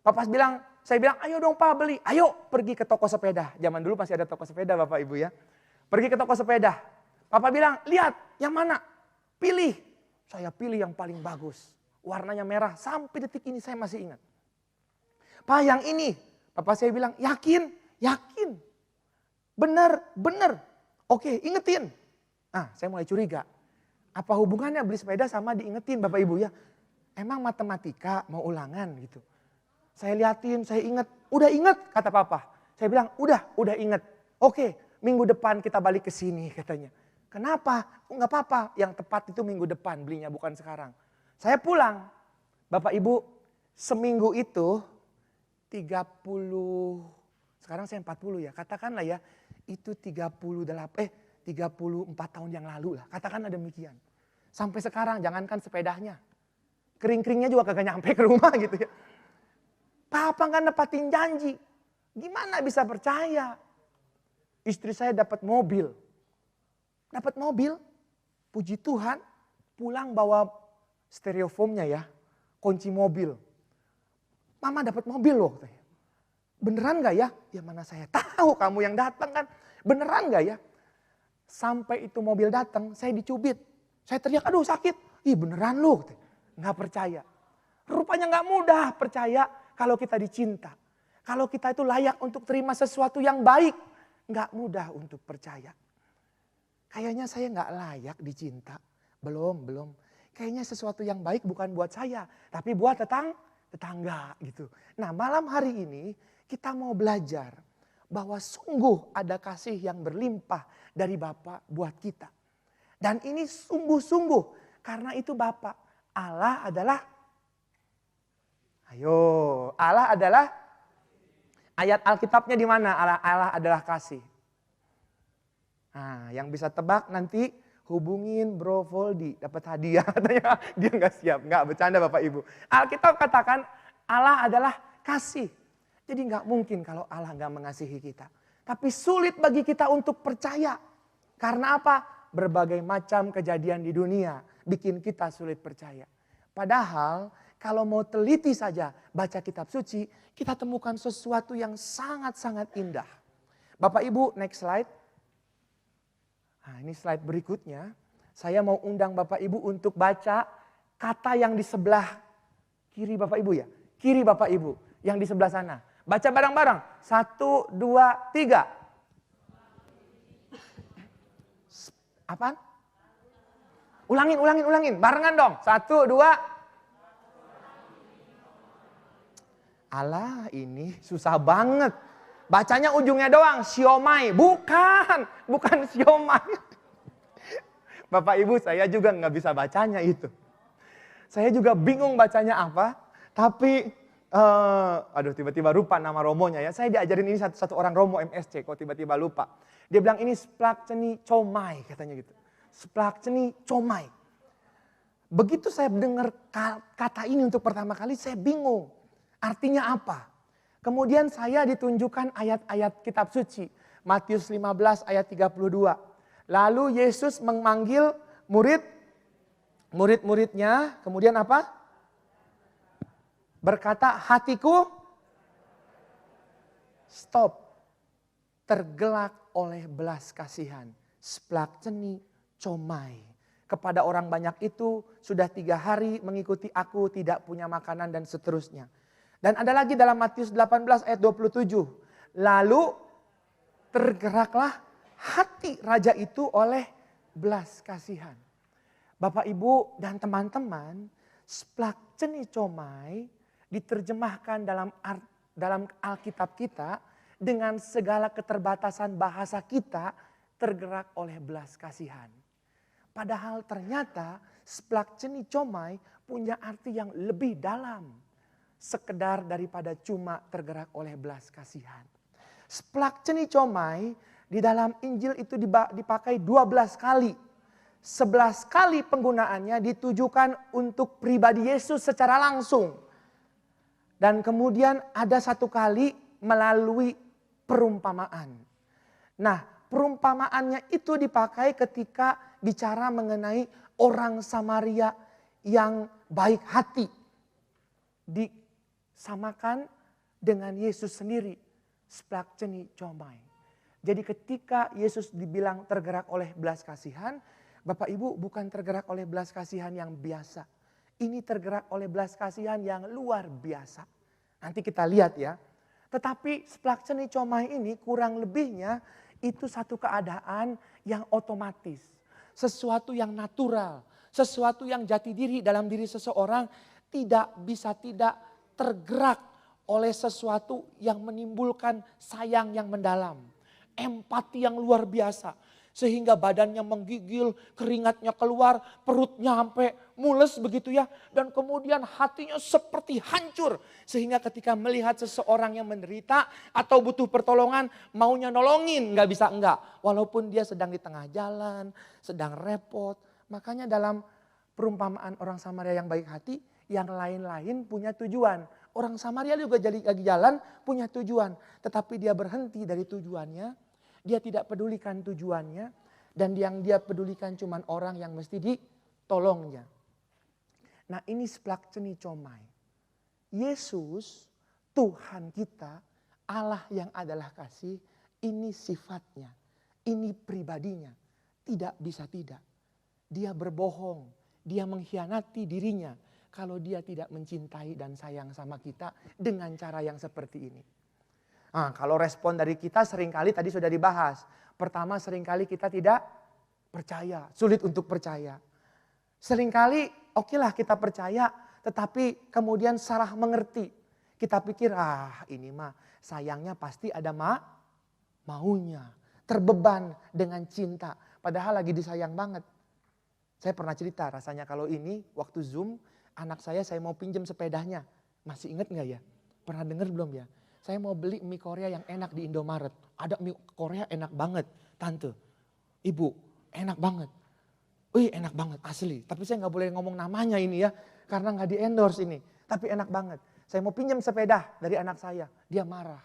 Saya bilang, ayo dong Pak beli. Ayo pergi ke toko sepeda. Zaman dulu masih ada toko sepeda Bapak Ibu ya. Pergi ke toko sepeda. Papa bilang, lihat yang mana? Pilih. Saya pilih yang paling bagus. Warnanya merah. Sampai detik ini saya masih ingat. Pak yang ini. Papa saya bilang, yakin? Yakin. Bener. Oke, ingetin. Saya mulai curiga. Apa hubungannya beli sepeda sama diingetin Bapak Ibu ya? Emang matematika mau ulangan gitu. Saya liatin, saya inget. Udah inget kata Papa. Saya bilang, udah inget. Oke, minggu depan kita balik ke sini katanya. Kenapa? Enggak apa-apa, yang tepat itu minggu depan belinya bukan sekarang. Saya pulang. Bapak Ibu, seminggu itu 34 ya. Katakanlah ya, itu 34 tahun yang lalu lah. Katakanlah demikian. Sampai sekarang jangankan sepedanya. Kering-keringnya juga kagak nyampe ke rumah gitu ya. Papa kan nepatin janji. Gimana bisa percaya? Istri saya dapat mobil. Puji Tuhan, pulang bawa stereofoamnya ya, kunci mobil. Mama dapat mobil loh. Beneran gak ya? Ya mana saya tahu kamu yang datang kan. Beneran gak ya? Sampai itu mobil datang, saya dicubit. Saya teriak, aduh sakit. Ih beneran loh. Gak percaya. Rupanya gak mudah percaya kalau kita dicinta. Kalau kita itu layak untuk terima sesuatu yang baik. Gak mudah untuk percaya. Kayaknya saya gak layak dicinta. Belum. Kayaknya sesuatu yang baik bukan buat saya. Tapi buat tetangga gitu. Nah malam hari ini kita mau belajar. Bahwa sungguh ada kasih yang berlimpah dari Bapa buat kita. Dan ini sungguh-sungguh. Karena itu Bapa. Allah adalah. Ayat Alkitabnya di mana? Allah adalah kasih. Nah, yang bisa tebak nanti hubungin Bro Voldi, dapat hadiah katanya. Dia nggak siap, nggak bercanda Bapak Ibu. Alkitab katakan Allah adalah kasih. Jadi nggak mungkin kalau Allah nggak mengasihi kita. Tapi sulit bagi kita untuk percaya. Karena apa? Berbagai macam kejadian di dunia bikin kita sulit percaya. Padahal kalau mau teliti saja baca kitab suci, kita temukan sesuatu yang sangat-sangat indah. Bapak Ibu, next slide. Nah, ini slide berikutnya. Saya mau undang Bapak Ibu untuk baca kata yang di sebelah kiri Bapak Ibu ya. Kiri Bapak Ibu yang di sebelah sana. Baca bareng-bareng. 1, 2, 3. Apaan? Ulangin. Barengan dong. 1, 2. Alah ini susah banget. Bacanya ujungnya doang, siomay. Bukan siomay. Bapak Ibu saya juga nggak bisa bacanya itu. Saya juga bingung bacanya apa. Tapi, tiba-tiba lupa nama romonya ya. Saya diajarin ini satu orang romo MSC, kok tiba-tiba lupa. Dia bilang ini splakceni comai katanya gitu. Splakceni comai. Begitu saya dengar kata ini untuk pertama kali saya bingung. Artinya apa? Kemudian saya ditunjukkan ayat-ayat kitab suci. Matius 15 ayat 32. Lalu Yesus memanggil Murid-muridnya kemudian apa? Berkata, hatiku stop. Tergelak oleh belas kasihan. Splak ceni comai. Kepada orang banyak itu sudah 3 hari mengikuti aku, tidak punya makanan dan seterusnya. Dan ada lagi dalam Matius 18 ayat 27. Lalu tergeraklah hati raja itu oleh belas kasihan. Bapak, Ibu, dan teman-teman, splak ceni comai diterjemahkan dalam Alkitab kita dengan segala keterbatasan bahasa kita tergerak oleh belas kasihan. Padahal ternyata splak ceni comai punya arti yang lebih dalam. Sekedar daripada cuma tergerak oleh belas kasihan. Splak ceni comai di dalam Injil itu dipakai 12 kali. 11 kali penggunaannya ditujukan untuk pribadi Yesus secara langsung. Dan kemudian ada 1 kali melalui perumpamaan. Nah, perumpamaannya itu dipakai ketika bicara mengenai orang Samaria yang baik hati. Disamakan dengan Yesus sendiri. Splak ceni comai. Jadi ketika Yesus dibilang tergerak oleh belas kasihan, Bapak Ibu bukan tergerak oleh belas kasihan yang biasa. Ini tergerak oleh belas kasihan yang luar biasa. Nanti kita lihat ya. Tetapi splak ceni comai ini kurang lebihnya itu satu keadaan yang otomatis. Sesuatu yang natural. Sesuatu yang jati diri dalam diri seseorang tidak bisa tidak tergerak oleh sesuatu yang menimbulkan sayang yang mendalam. Empati yang luar biasa. Sehingga badannya menggigil, keringatnya keluar, perutnya sampai mules begitu ya. Dan kemudian hatinya seperti hancur. Sehingga ketika melihat seseorang yang menderita atau butuh pertolongan, maunya nolongin, nggak bisa enggak. Walaupun dia sedang di tengah jalan, sedang repot. Makanya dalam perumpamaan orang Samaria yang baik hati, yang lain-lain punya tujuan. Orang Samaria juga lagi jalan punya tujuan. Tetapi dia berhenti dari tujuannya. Dia tidak pedulikan tujuannya. Dan yang dia pedulikan cuma orang yang mesti ditolongnya. Nah, ini splak ceni comai. Yesus, Tuhan kita, Allah yang adalah kasih, ini sifatnya. Ini pribadinya. Tidak bisa tidak. Dia berbohong. Dia mengkhianati dirinya. Kalau dia tidak mencintai dan sayang sama kita dengan cara yang seperti ini. Nah, kalau respon dari kita seringkali tadi sudah dibahas. Pertama, seringkali kita tidak percaya, sulit untuk percaya. Seringkali okelah kita percaya, tetapi kemudian salah mengerti. Kita pikir, ini mah sayangnya pasti ada maunya. Terbeban dengan cinta, padahal lagi disayang banget. Saya pernah cerita rasanya kalau ini waktu Zoom, anak saya mau pinjam sepedanya. Masih ingat gak ya? Pernah dengar belum ya? Saya mau beli mie Korea yang enak di Indomaret. Ada mie Korea enak banget. Tante, ibu, enak banget. Wih, enak banget asli. Tapi saya gak boleh ngomong namanya ini ya. Karena gak di endorse ini. Tapi enak banget. Saya mau pinjam sepeda dari anak saya. Dia marah.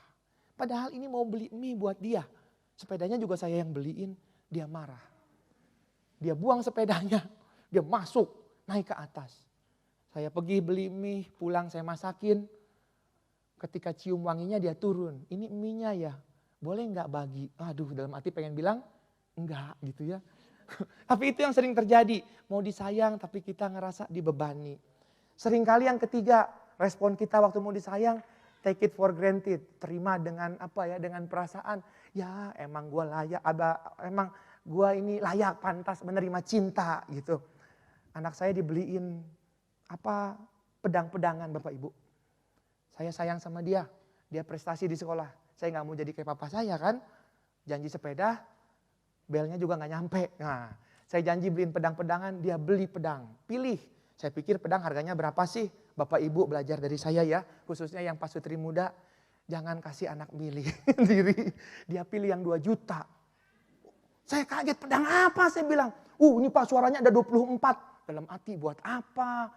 Padahal ini mau beli mie buat dia. Sepedanya juga saya yang beliin. Dia marah. Dia buang sepedanya. Dia masuk, naik ke atas. Saya pergi beli mie, pulang saya masakin. Ketika cium wanginya dia turun. Ini mie-nya ya, boleh nggak bagi? Aduh, dalam hati pengen bilang enggak gitu ya. Tapi itu yang sering terjadi. Mau disayang tapi kita ngerasa dibebani. Seringkali yang ketiga, respon kita waktu mau disayang, take it for granted. Terima dengan dengan perasaan. Ya emang gue layak, emang gue ini layak, pantas menerima cinta gitu. Anak saya dibeliin pedang-pedangan Bapak Ibu. Saya sayang sama dia prestasi di sekolah. Saya gak mau jadi kayak papa saya kan. Janji sepeda, belnya juga gak nyampe. Nah, saya janji beliin pedang-pedangan, dia beli pedang. Pilih, saya pikir pedang harganya berapa sih? Bapak Ibu belajar dari saya ya, khususnya yang pasutri muda. Jangan kasih anak milih diri, dia pilih yang 2 juta. Saya kaget, pedang apa? Saya bilang, ini Pak suaranya ada 24. Dalam hati buat apa?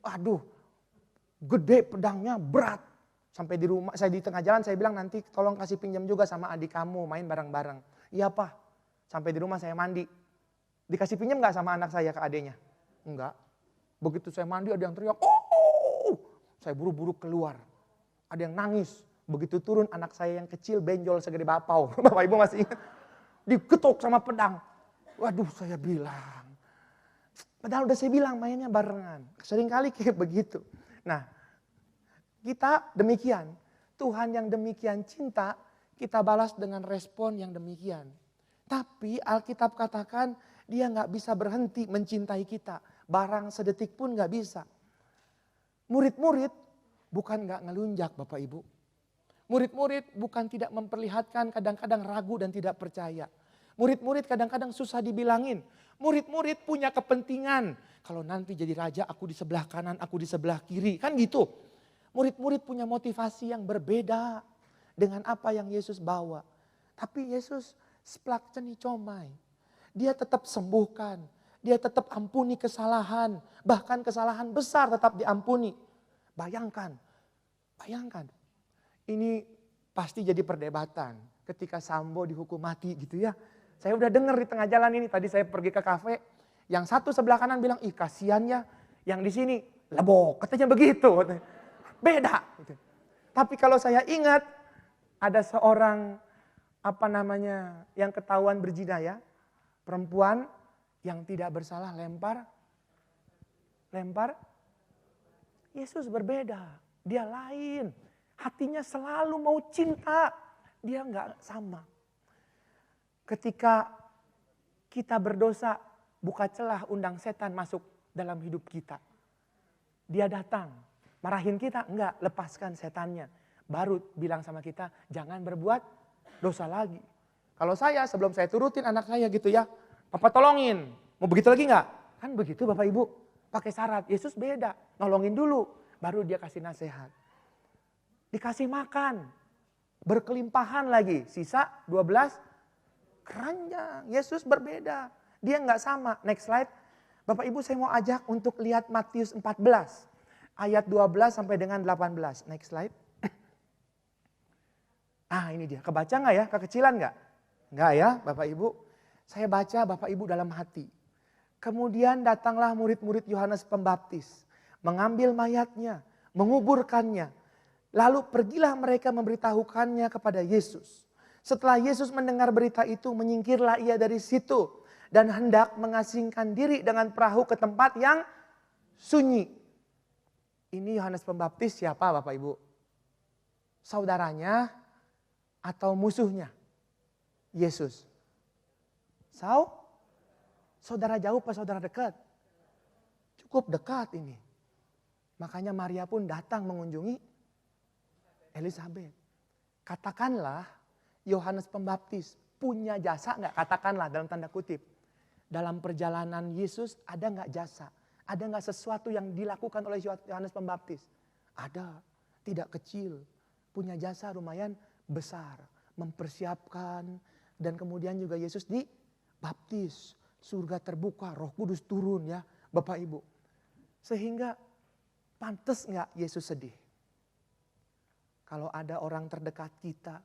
Aduh, gede pedangnya, berat. Sampai di rumah, saya di tengah jalan saya bilang nanti tolong kasih pinjam juga sama adik kamu main bareng-bareng. Iya Pak, sampai di rumah saya mandi. Dikasih pinjam gak sama anak saya ke adiknya? Enggak, Begitu saya mandi ada yang teriak, oh! Saya buru-buru keluar. Ada yang nangis. Begitu turun anak saya yang kecil benjol segede bapau. Bapak Ibu masih ingat? Diketok sama pedang. Waduh saya bilang. Padahal udah saya bilang mainnya barengan. Seringkali kayak begitu. Nah kita demikian. Tuhan yang demikian cinta kita balas dengan respon yang demikian. Tapi Alkitab katakan dia gak bisa berhenti mencintai kita. Barang sedetik pun gak bisa. Murid-murid bukan gak ngelunjak Bapak Ibu. Murid-murid bukan tidak memperlihatkan kadang-kadang ragu dan tidak percaya. Murid-murid kadang-kadang susah dibilangin. Murid-murid punya kepentingan. Kalau nanti jadi raja aku di sebelah kanan, aku di sebelah kiri. Kan gitu. Murid-murid punya motivasi yang berbeda dengan apa yang Yesus bawa. Tapi Yesus splak ceni comai. Dia tetap sembuhkan. Dia tetap ampuni kesalahan. Bahkan kesalahan besar tetap diampuni. Bayangkan. Ini pasti jadi perdebatan ketika Sambo dihukum mati gitu ya. Saya udah dengar di tengah jalan ini, tadi saya pergi ke kafe, yang satu sebelah kanan bilang, ih kasihan ya, yang di sini lebok, katanya begitu. Beda. Tapi kalau saya ingat, ada seorang yang ketahuan berzina ya, perempuan yang tidak bersalah lempar. Yesus berbeda, dia lain. Hatinya selalu mau cinta, dia nggak sama. Ketika kita berdosa, buka celah undang setan masuk dalam hidup kita. Dia datang, marahin kita, enggak, lepaskan setannya. Baru bilang sama kita, jangan berbuat dosa lagi. Kalau saya, sebelum saya turutin anak saya gitu ya, Papa tolongin, mau begitu lagi enggak? Kan begitu Bapak Ibu, pakai syarat. Yesus beda, nolongin dulu, baru dia kasih nasihat. Dikasih makan, berkelimpahan lagi, sisa 12 keranjang. Yesus berbeda. Dia nggak sama. Next slide. Bapak Ibu saya mau ajak untuk lihat Matius 14. Ayat 12 sampai dengan 18. Next slide. Ini dia. Kebaca nggak ya? Kekecilan nggak? Nggak ya Bapak Ibu. Saya baca Bapak Ibu dalam hati. Kemudian datanglah murid-murid Yohanes Pembaptis. Mengambil mayatnya. Menguburkannya. Lalu pergilah mereka memberitahukannya kepada Yesus. Setelah Yesus mendengar berita itu, menyingkirlah ia dari situ. Dan hendak mengasingkan diri dengan perahu ke tempat yang sunyi. Ini Yohanes Pembaptis siapa Bapak Ibu? Saudaranya atau musuhnya? Yesus. Saudara jauh apa saudara dekat? Cukup dekat ini. Makanya Maria pun datang mengunjungi Elizabeth. Katakanlah Yohanes Pembaptis punya jasa enggak? Katakanlah dalam tanda kutip. Dalam perjalanan Yesus ada enggak jasa? Ada enggak sesuatu yang dilakukan oleh Yohanes Pembaptis? Ada, tidak kecil. Punya jasa lumayan besar. Mempersiapkan dan kemudian juga Yesus dibaptis. Surga terbuka, Roh Kudus turun ya Bapak Ibu. Sehingga pantas enggak Yesus sedih? Kalau ada orang terdekat kita,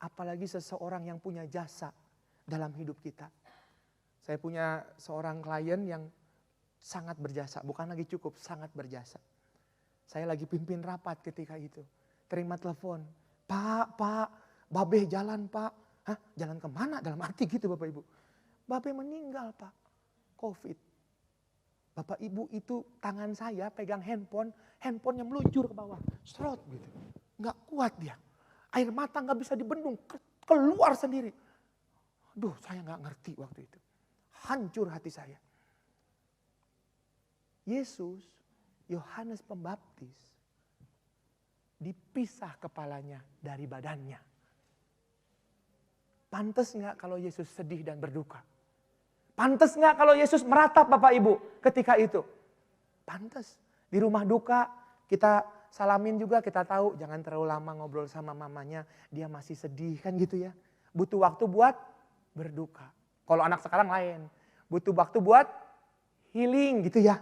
apalagi seseorang yang punya jasa dalam hidup kita. Saya punya seorang klien yang sangat berjasa, bukan lagi cukup, sangat berjasa. Saya lagi pimpin rapat ketika itu. Terima telepon, Pak, Babe jalan Pak. Hah, jalan kemana? Dalam arti gitu Bapak Ibu. Babe meninggal Pak, COVID. Bapak Ibu itu tangan saya pegang handphonenya meluncur ke bawah. Serot gitu, gak kuat dia. Air mata gak bisa dibendung, keluar sendiri. Aduh saya gak ngerti waktu itu. Hancur hati saya. Yesus, Yohanes Pembaptis, dipisah kepalanya dari badannya. Pantes gak kalau Yesus sedih dan berduka? Pantes gak kalau Yesus meratap Bapak Ibu ketika itu? Pantes. Di rumah duka kita salamin juga, kita tahu jangan terlalu lama ngobrol sama mamanya, dia masih sedih kan gitu ya. Butuh waktu buat berduka. Kalau anak sekarang lain, butuh waktu buat healing gitu ya.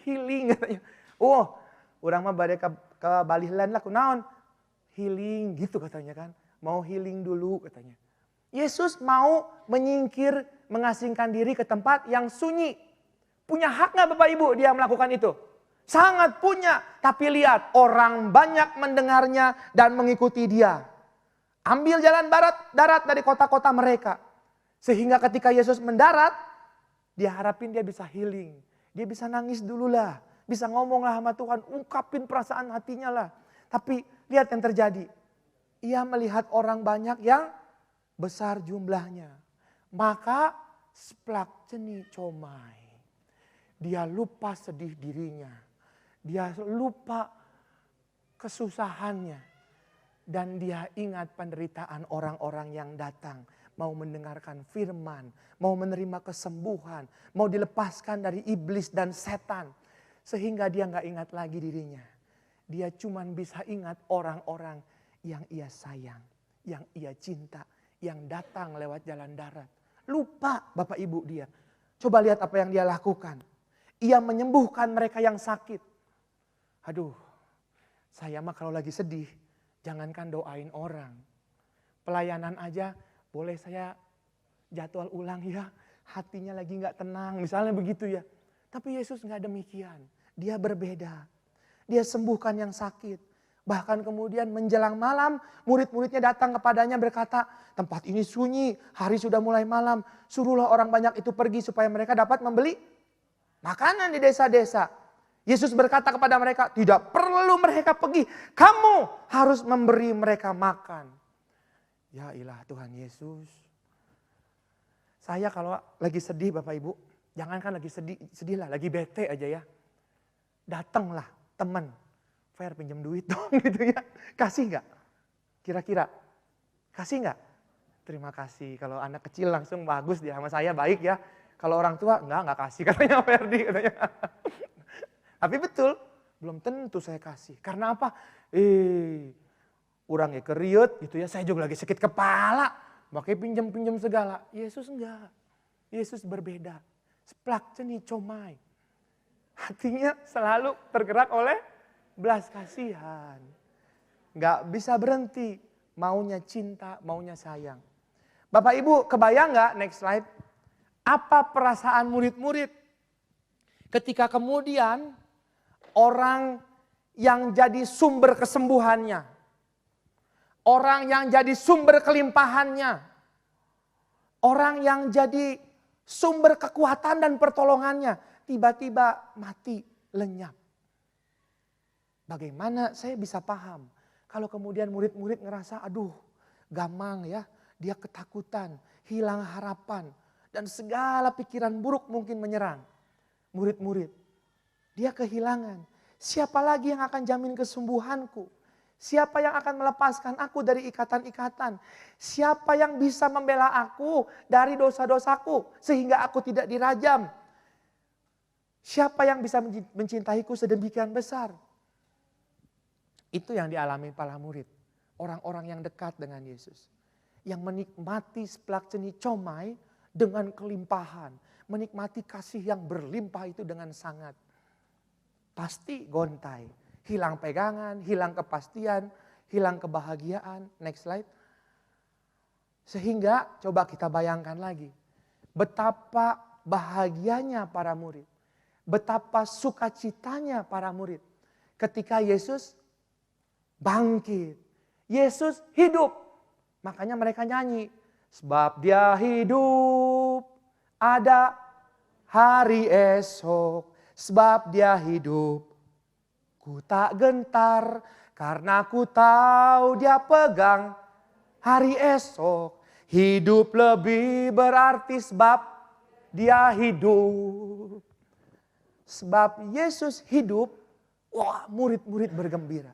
Healing katanya. Oh, orang mah bade ke Balilan lah kunaon. Healing gitu katanya kan. Mau healing dulu katanya. Yesus mau menyingkir, mengasingkan diri ke tempat yang sunyi. Punya hak nggak Bapak Ibu dia melakukan itu? Sangat punya. Tapi lihat, orang banyak mendengarnya dan mengikuti dia. Ambil jalan darat dari kota-kota mereka. Sehingga ketika Yesus mendarat, dia harapin dia bisa healing. Dia bisa nangis dulu lah. Bisa ngomong lah sama Tuhan, ungkapin perasaan hatinya lah. Tapi lihat yang terjadi. Ia melihat orang banyak yang besar jumlahnya. Maka splak ceni comai. Dia lupa sedih dirinya. Dia lupa kesusahannya. Dan dia ingat penderitaan orang-orang yang datang. Mau mendengarkan firman. Mau menerima kesembuhan. Mau dilepaskan dari iblis dan setan. Sehingga dia gak ingat lagi dirinya. Dia cuman bisa ingat orang-orang yang ia sayang. Yang ia cinta. Yang datang lewat jalan darat. Lupa Bapak Ibu dia. Coba lihat apa yang dia lakukan. Ia menyembuhkan mereka yang sakit. Aduh, saya mah kalau lagi sedih, jangankan doain orang. Pelayanan aja, boleh saya jadwal ulang ya. Hatinya lagi gak tenang, misalnya begitu ya. Tapi Yesus gak demikian. Dia berbeda. Dia sembuhkan yang sakit. Bahkan kemudian menjelang malam, murid-muridnya datang kepadanya berkata, tempat ini sunyi, hari sudah mulai malam. Suruhlah orang banyak itu pergi supaya mereka dapat membeli makanan di desa-desa. Yesus berkata kepada mereka, tidak perlu mereka pergi. Kamu harus memberi mereka makan. Ya ilah Tuhan Yesus. Saya kalau lagi sedih Bapak Ibu, jangankan lagi sedih lah, lagi bete aja ya. Datanglah teman, Fer pinjam duit dong gitu ya. Kasih gak? Kira-kira, kasih gak? Terima kasih, kalau anak kecil langsung bagus dia sama saya baik ya. Kalau orang tua enggak kasih katanya Ferdi katanya. Tapi betul, belum tentu saya kasih. Karena apa? Orangnya keriut gitu ya, saya juga lagi sakit kepala. Makanya pinjam segala. Yesus enggak. Yesus berbeda. Splak ceni comai. Hatinya selalu tergerak oleh belas kasihan. Enggak bisa berhenti. Maunya cinta, maunya sayang. Bapak Ibu kebayang enggak, next slide. Apa perasaan murid-murid ketika kemudian orang yang jadi sumber kesembuhannya. Orang yang jadi sumber kelimpahannya. Orang yang jadi sumber kekuatan dan pertolongannya. Tiba-tiba mati, lenyap. Bagaimana saya bisa paham. Kalau kemudian murid-murid ngerasa aduh gamang ya. Dia ketakutan, hilang harapan. Dan segala pikiran buruk mungkin menyerang murid-murid. Dia kehilangan. Siapa lagi yang akan jamin kesembuhanku? Siapa yang akan melepaskan aku dari ikatan-ikatan? Siapa yang bisa membela aku dari dosa-dosaku sehingga aku tidak dirajam? Siapa yang bisa mencintaiku sedemikian besar? Itu yang dialami para murid. Orang-orang yang dekat dengan Yesus. Yang menikmati splak ceni comai dengan kelimpahan. Menikmati kasih yang berlimpah itu dengan sangat. Pasti gontai. Hilang pegangan, hilang kepastian, hilang kebahagiaan. Next slide. Sehingga coba kita bayangkan lagi. Betapa bahagianya para murid. Betapa sukacitanya para murid. Ketika Yesus bangkit. Yesus hidup. Makanya mereka nyanyi. Sebab dia hidup. Ada hari esok. Sebab dia hidup, ku tak gentar karena ku tahu dia pegang hari esok. Hidup lebih berarti sebab dia hidup. Sebab Yesus hidup, wah murid-murid bergembira.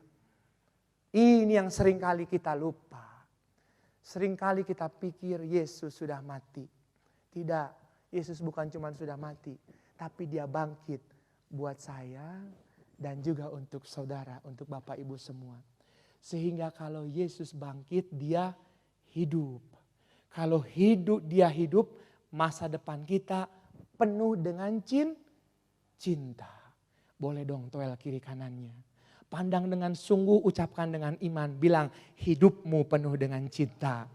Ini yang seringkali kita lupa. Seringkali kita pikir Yesus sudah mati. Tidak, Yesus bukan cuma sudah mati. Tapi dia bangkit buat saya dan juga untuk saudara, untuk Bapak Ibu semua. Sehingga kalau Yesus bangkit, dia hidup. Kalau dia hidup, masa depan kita penuh dengan cinta. Boleh dong toel kiri kanannya. Pandang dengan sungguh, ucapkan dengan iman. Bilang hidupmu penuh dengan cinta.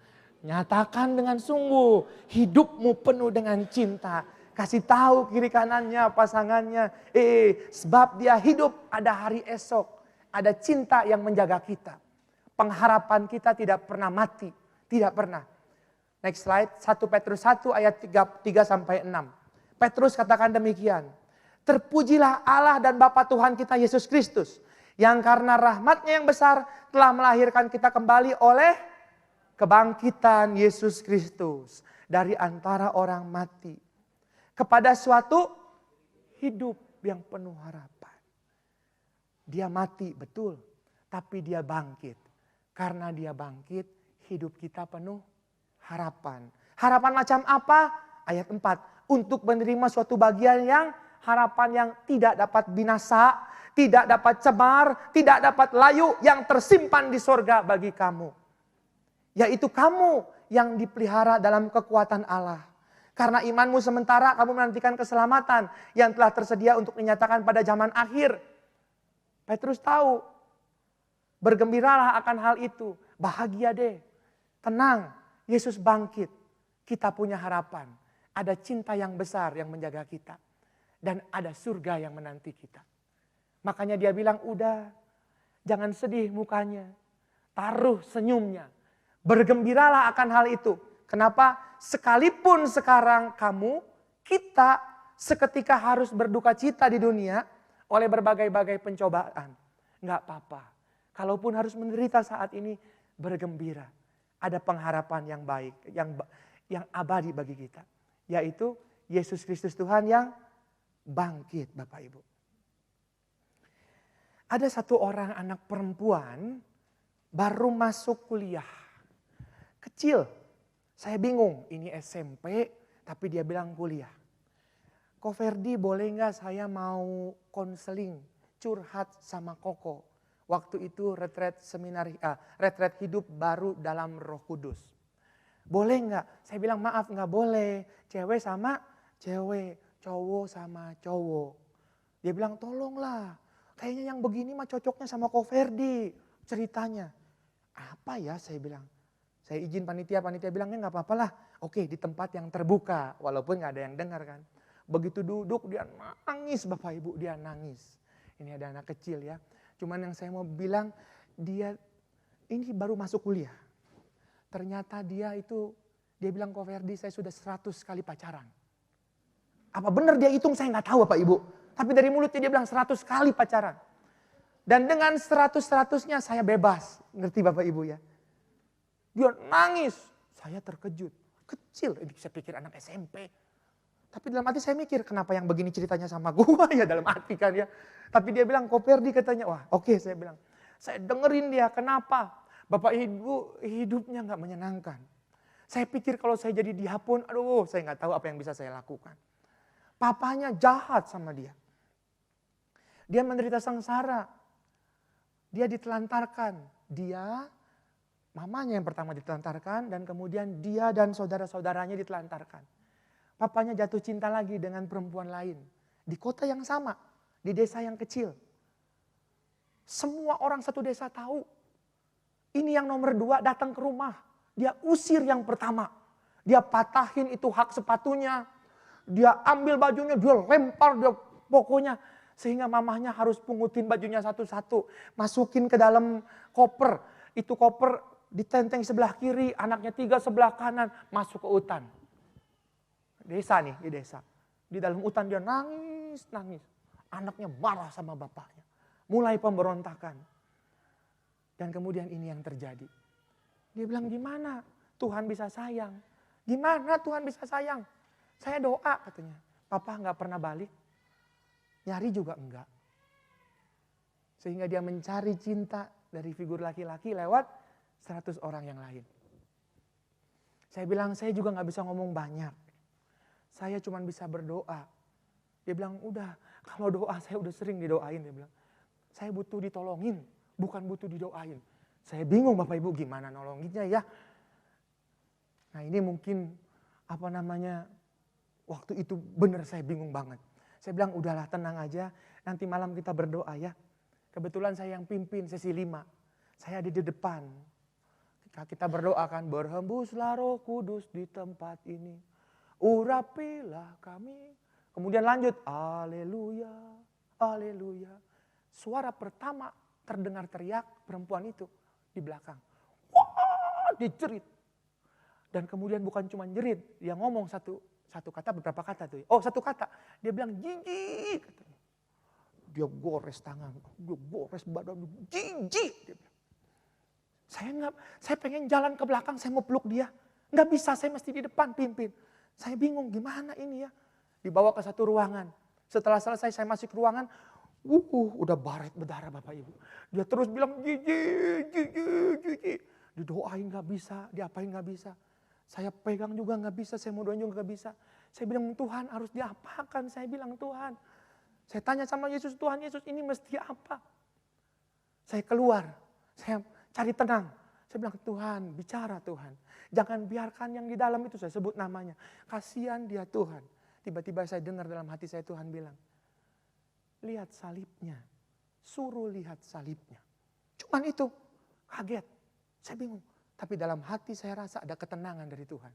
Nyatakan dengan sungguh, hidupmu penuh dengan cinta. Kasih tahu kiri kanannya, pasangannya. Sebab dia hidup, ada hari esok. Ada cinta yang menjaga kita. Pengharapan kita tidak pernah mati. Tidak pernah. Next slide, 1 Petrus 1 ayat 3 sampai 6. Petrus katakan demikian. Terpujilah Allah dan Bapa Tuhan kita Yesus Kristus. Yang karena rahmatnya yang besar telah melahirkan kita kembali oleh kebangkitan Yesus Kristus. Dari antara orang mati. Kepada suatu hidup yang penuh harapan. Dia mati betul, tapi dia bangkit. Karena dia bangkit, hidup kita penuh harapan. Harapan macam apa? Ayat 4. Untuk menerima suatu bagian yang harapan yang tidak dapat binasa, tidak dapat cemar, tidak dapat layu, yang tersimpan di sorga bagi kamu. Yaitu kamu yang dipelihara dalam kekuatan Allah. Karena imanmu sementara kamu menantikan keselamatan yang telah tersedia untuk dinyatakan pada zaman akhir. Petrus tahu, bergembiralah akan hal itu, bahagia deh, tenang, Yesus bangkit, kita punya harapan, ada cinta yang besar yang menjaga kita, dan ada surga yang menanti kita. Makanya dia bilang, udah, jangan sedih mukanya, taruh senyumnya, bergembiralah akan hal itu. Kenapa? Sekalipun sekarang kita seketika harus berduka cita di dunia, oleh berbagai-bagai pencobaan. Enggak apa-apa. Kalaupun harus menderita saat ini, bergembira. Ada pengharapan yang baik, yang abadi bagi kita. Yaitu Yesus Kristus Tuhan yang bangkit, Bapak Ibu. Ada satu orang anak perempuan baru masuk kuliah. Kecil. Saya bingung, ini SMP tapi dia bilang kuliah. Ko Ferdi, boleh nggak saya mau konseling, curhat sama Koko. Waktu itu retret hidup baru dalam Roh Kudus. Boleh nggak? Saya bilang maaf, nggak boleh. Cewek sama cewek, cowok sama cowok. Dia bilang tolonglah, kayaknya yang begini mah cocoknya sama Ko Ferdi ceritanya. Apa ya, saya bilang. Saya izin panitia bilangnya nggak apa-apa lah. Oke, di tempat yang terbuka, walaupun nggak ada yang dengar kan. Begitu duduk dia nangis, Bapak Ibu, dia nangis. Ini ada anak kecil ya. Cuman yang saya mau bilang, dia ini baru masuk kuliah. Ternyata dia bilang, Ko Ferdi, saya sudah 100 kali pacaran. Apa benar dia hitung, saya nggak tahu Bapak Ibu. Tapi dari mulutnya dia bilang 100 kali pacaran. Dan dengan 100-100-nya saya bebas. Ngerti Bapak Ibu ya. Dia nangis, saya terkejut. Kecil, saya pikir anak SMP. Tapi dalam hati saya mikir, kenapa yang begini ceritanya sama gua ya, dalam hati kan ya. Tapi dia bilang, Ko Ferdi katanya, wah oke, saya bilang. Saya dengerin dia, kenapa? Bapak Ibu hidupnya gak menyenangkan. Saya pikir kalau saya jadi dia pun, aduh saya gak tahu apa yang bisa saya lakukan. Papanya jahat sama dia. Dia menderita sengsara. Dia ditelantarkan. Mamanya yang pertama ditelantarkan, dan kemudian dia dan saudara-saudaranya ditelantarkan. Papanya jatuh cinta lagi dengan perempuan lain. Di kota yang sama, di desa yang kecil. Semua orang satu desa tahu. Ini yang nomor 2 datang ke rumah. Dia usir yang pertama. Dia patahin itu hak sepatunya. Dia ambil bajunya, dia lempar, dia pokoknya. Sehingga mamahnya harus pungutin bajunya satu-satu. Masukin ke dalam koper. Itu koper ditenteng sebelah kiri, anaknya 3 sebelah kanan. Masuk ke hutan. Desa nih, di desa. Di dalam hutan dia nangis. Anaknya marah sama bapaknya. Mulai pemberontakan. Dan kemudian ini yang terjadi. Dia bilang, gimana Tuhan bisa sayang? Gimana Tuhan bisa sayang? Saya doa katanya. Papa gak pernah balik. Nyari juga enggak. Sehingga dia mencari cinta dari figur laki-laki lewat 100 orang yang lain. Saya bilang, saya juga gak bisa ngomong banyak. Saya cuma bisa berdoa. Dia bilang, udah, kalau doa saya udah sering didoain. Dia bilang, saya butuh ditolongin, bukan butuh didoain. Saya bingung Bapak Ibu gimana nolonginnya ya. Nah ini mungkin waktu itu benar saya bingung banget. Saya bilang, udahlah tenang aja, nanti malam kita berdoa ya. Kebetulan saya yang pimpin sesi 5. Saya ada di depan. Kita berdoa kan, berhembuslah Roh Kudus di tempat ini. urapilah kami. Kemudian lanjut, haleluya, haleluya. Suara pertama terdengar teriak perempuan itu di belakang. Wah, dia jerit. Dan kemudian bukan cuma jerit, dia ngomong satu kata, beberapa kata tuh. Oh, satu kata, dia bilang jijik. Dia gores tangan, dia gores badan, jijik. Dia bilang. Saya pengen jalan ke belakang, saya mau peluk dia. Nggak bisa, saya mesti di depan pimpin. Saya bingung gimana ini ya. Dibawa ke satu ruangan. Setelah selesai saya masuk ke ruangan, udah baret berdarah Bapak Ibu. Dia terus bilang jijik. Didoain nggak bisa, diapain nggak bisa. Saya pegang juga nggak bisa, saya mau doain juga nggak bisa. Saya bilang Tuhan harus diapakan, saya bilang Tuhan. Saya tanya sama Yesus, Tuhan Yesus ini mesti apa? Saya keluar, saya cari tenang. Saya bilang Tuhan, bicara Tuhan. Jangan biarkan yang di dalam itu, saya sebut namanya. Kasihan dia Tuhan. Tiba-tiba saya dengar dalam hati saya Tuhan bilang, lihat salibnya, suruh lihat salibnya. Cuman itu, kaget, saya bingung. Tapi dalam hati saya rasa ada ketenangan dari Tuhan.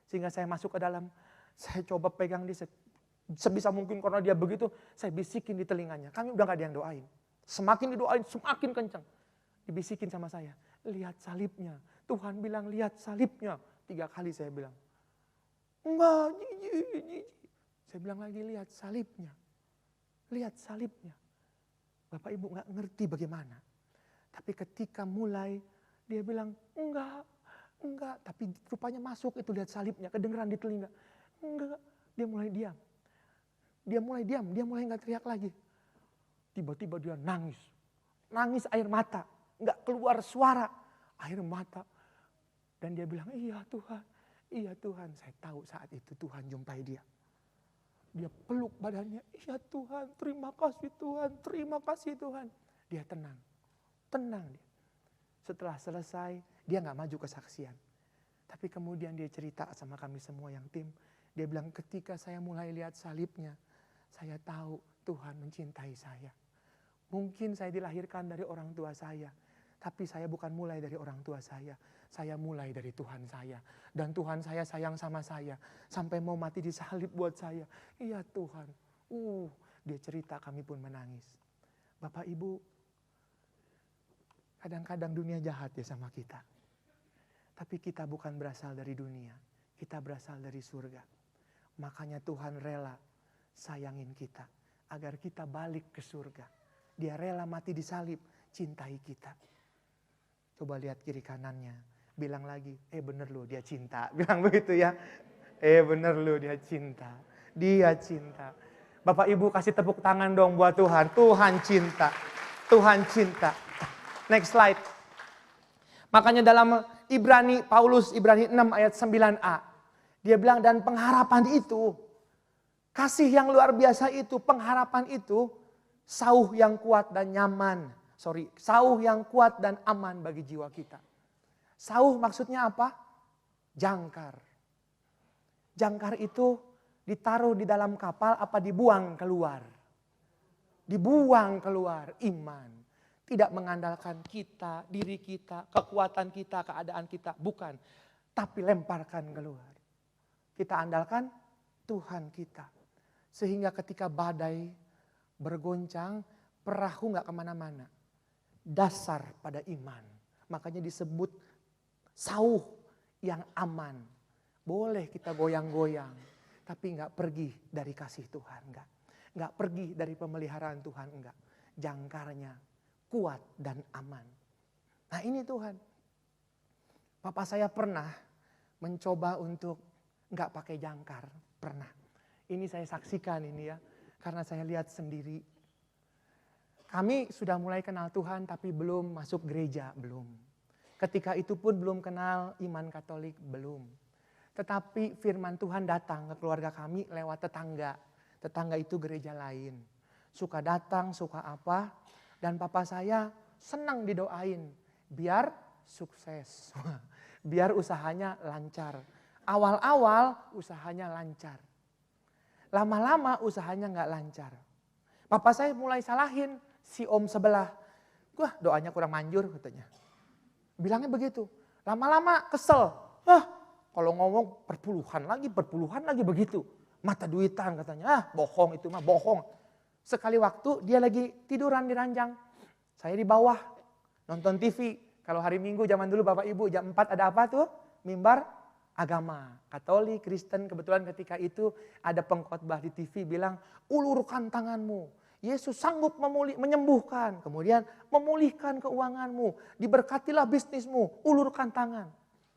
Sehingga saya masuk ke dalam, saya coba pegang dia, sebisa mungkin karena dia begitu, saya bisikin di telinganya. Kami udah gak ada yang doain. Semakin didoain, semakin kencang. Dibisikin sama saya, lihat salibnya. Tuhan bilang lihat salibnya. 3 kali saya bilang, enggak, jijik. Saya bilang lagi lihat salibnya. Lihat salibnya. Bapak Ibu gak ngerti bagaimana. Tapi ketika mulai dia bilang enggak. Tapi rupanya masuk itu lihat salibnya. Kedengeran di telinga. Enggak. Dia mulai diam. Dia mulai gak teriak lagi. Tiba-tiba dia nangis. Nangis air mata. Gak keluar suara. Air mata. Dan dia bilang iya Tuhan. Iya Tuhan. Saya tahu saat itu Tuhan jumpai dia. Dia peluk badannya, iya Tuhan, terima kasih Tuhan, terima kasih Tuhan. Dia tenang dia. Setelah selesai, dia gak maju kesaksian. Tapi kemudian dia cerita sama kami semua yang tim. Dia bilang ketika saya mulai lihat salibnya, saya tahu Tuhan mencintai saya. Mungkin saya dilahirkan dari orang tua saya. Tapi saya bukan mulai dari orang tua saya. Saya mulai dari Tuhan saya. Dan Tuhan saya sayang sama saya. Sampai mau mati di salib buat saya. Iya Tuhan. Dia cerita kami pun menangis. Bapak Ibu, kadang-kadang dunia jahat ya sama kita. Tapi kita bukan berasal dari dunia. Kita berasal dari surga. Makanya Tuhan rela sayangin kita. Agar kita balik ke surga. Dia rela mati di salib. Cintai kita. Coba lihat kiri kanannya. Bilang lagi, bener loh dia cinta. Bilang begitu ya. Bener loh dia cinta. Dia cinta. Bapak Ibu kasih tepuk tangan dong buat Tuhan. Tuhan cinta. Tuhan cinta. Next slide. Makanya dalam Paulus Ibrani 6 ayat 9a. Dia bilang dan pengharapan itu. Kasih yang luar biasa itu. Pengharapan itu. Sauh yang kuat dan nyaman. Sauh yang kuat dan aman bagi jiwa kita. Sauh maksudnya apa? Jangkar. Jangkar itu ditaruh di dalam kapal apa dibuang keluar? Dibuang keluar iman. Tidak mengandalkan kita, diri kita, kekuatan kita, keadaan kita. Bukan. Tapi lemparkan keluar. Kita andalkan Tuhan kita. Sehingga ketika badai bergoncang, perahu gak kemana-mana. Dasar pada iman. Makanya disebut sauh yang aman. Boleh kita goyang-goyang. Tapi gak pergi dari kasih Tuhan. Gak pergi dari pemeliharaan Tuhan. Enggak. Jangkarnya kuat dan aman. Nah ini Tuhan. Papa saya pernah mencoba untuk gak pakai jangkar. Pernah. Ini saya saksikan ini ya. Karena saya lihat sendiri. Kami sudah mulai kenal Tuhan tapi belum masuk gereja, belum. Ketika itu pun belum kenal iman Katolik, belum. Tetapi firman Tuhan datang ke keluarga kami lewat tetangga. Tetangga itu gereja lain. Suka datang, suka apa. Dan papa saya senang didoain. Biar sukses. Biar usahanya lancar. Awal-awal usahanya lancar. Lama-lama usahanya gak lancar. Papa saya mulai salahin si om sebelah. Wah doanya kurang manjur katanya. Bilangnya begitu. Lama-lama kesel. Kalau ngomong perpuluhan lagi begitu. Mata duitan katanya, bohong itu mah bohong. Sekali waktu dia lagi tiduran di ranjang. Saya di bawah nonton TV. Kalau hari Minggu zaman dulu Bapak Ibu jam 4 ada apa tuh? Mimbar agama. Katolik, Kristen, kebetulan ketika itu ada pengkhotbah di TV bilang, ulurkan tanganmu. Yesus sanggup menyembuhkan. Kemudian memulihkan keuanganmu. Diberkatilah bisnismu, ulurkan tangan.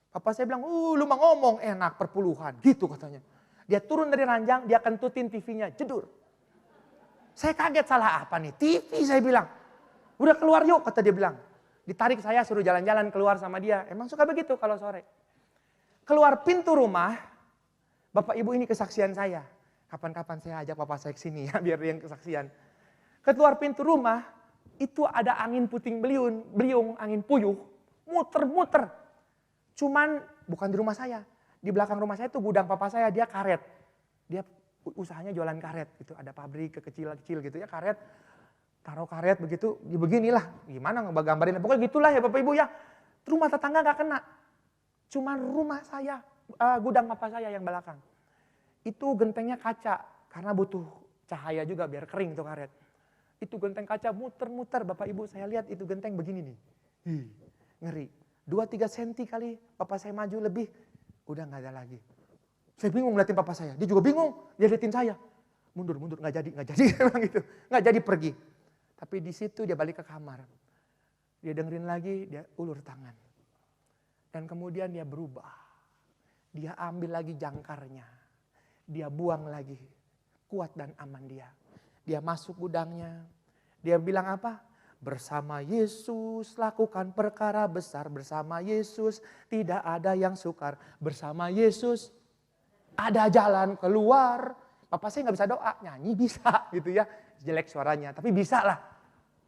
Papa saya bilang, lu mah ngomong enak perpuluhan. Gitu katanya. Dia turun dari ranjang, dia kentutin TV-nya, jedur. Saya kaget, salah apa nih? TV saya bilang. Udah keluar yuk, kata dia bilang. Ditarik saya, suruh jalan-jalan keluar sama dia. Emang suka begitu kalau sore. Keluar pintu rumah, Bapak Ibu ini kesaksian saya. Kapan-kapan saya ajak Papa saya ke sini ya, biar dia yang kesaksian. Keluar pintu rumah, itu ada angin puting beliung, angin puyuh, muter-muter. Cuman bukan di rumah saya. Di belakang rumah saya itu gudang papa saya, dia karet. Dia usahanya jualan karet gitu. Ada pabrik kecil-kecil gitu ya, karet. Taruh karet begitu, ya beginilah. Gimana gambarin, pokoknya gitulah ya Bapak Ibu ya. Rumah tetangga gak kena. Cuman rumah saya, gudang papa saya yang belakang. Itu gentengnya kaca, karena butuh cahaya juga biar kering tuh karet. Itu genteng kaca muter-muter, Bapak Ibu saya lihat itu genteng begini nih. Ngeri. 2-3 senti kali papa saya maju lebih, udah gak ada lagi. Saya bingung ngeliatin papa saya, dia juga bingung, dia liatin saya. Mundur, gak jadi, gitu. Gak jadi pergi. Tapi di situ dia balik ke kamar. Dia dengerin lagi, dia ulur tangan. Dan kemudian dia berubah. Dia ambil lagi jangkarnya. Dia buang lagi. Kuat dan aman dia. Dia masuk gudangnya. Dia bilang apa? Bersama Yesus lakukan perkara besar. Bersama Yesus tidak ada yang sukar. Bersama Yesus ada jalan keluar. Papa saya gak bisa doa, nyanyi bisa gitu ya. Jelek suaranya, tapi bisa lah.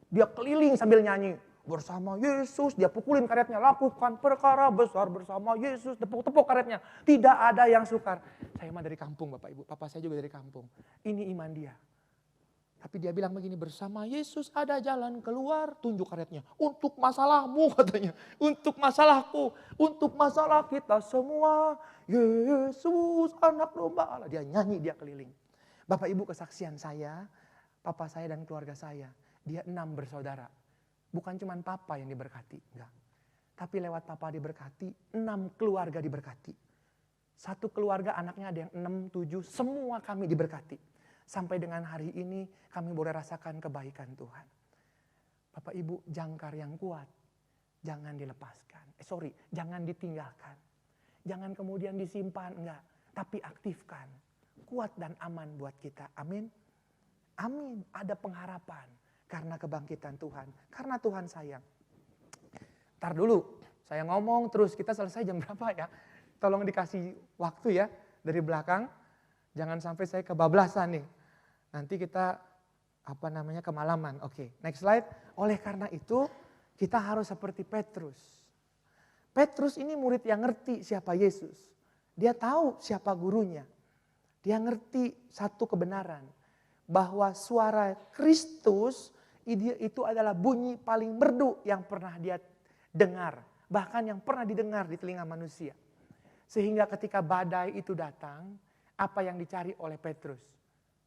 Dia keliling sambil nyanyi. Bersama Yesus, dia pukulin karetnya. Lakukan perkara besar bersama Yesus. Tepuk-tepuk karetnya. Tidak ada yang sukar. Saya mah dari kampung Bapak Ibu. Papa saya juga dari kampung. Ini iman dia. Tapi dia bilang begini, bersama Yesus ada jalan keluar, tunjuk karetnya. Untuk masalahmu katanya, untuk masalahku, untuk masalah kita semua. Yesus anak domba Allah. Dia nyanyi, dia keliling. Bapak Ibu kesaksian saya, papa saya dan keluarga saya. Dia 6 bersaudara. Bukan cuma papa yang diberkati, enggak. Tapi lewat papa diberkati, 6 keluarga diberkati. Satu keluarga anaknya ada yang 6, 7, semua kami diberkati. Sampai dengan hari ini kami boleh rasakan kebaikan Tuhan. Bapak Ibu, jangkar yang kuat jangan dilepaskan. Jangan ditinggalkan. Jangan kemudian disimpan, enggak. Tapi aktifkan. Kuat dan aman buat kita. Amin. Amin. Ada pengharapan karena kebangkitan Tuhan. Karena Tuhan sayang. Ntar dulu, saya ngomong terus, kita selesai jam berapa ya? Tolong dikasih waktu ya dari belakang. Jangan sampai saya kebablasan nih. Nanti kita kemalaman. Oke, next slide. Oleh karena itu kita harus seperti Petrus. Petrus ini murid yang ngerti siapa Yesus. Dia tahu siapa gurunya. Dia ngerti satu kebenaran. Bahwa suara Kristus itu adalah bunyi paling merdu yang pernah dia dengar. Bahkan yang pernah didengar di telinga manusia. Sehingga ketika badai itu datang, apa yang dicari oleh Petrus?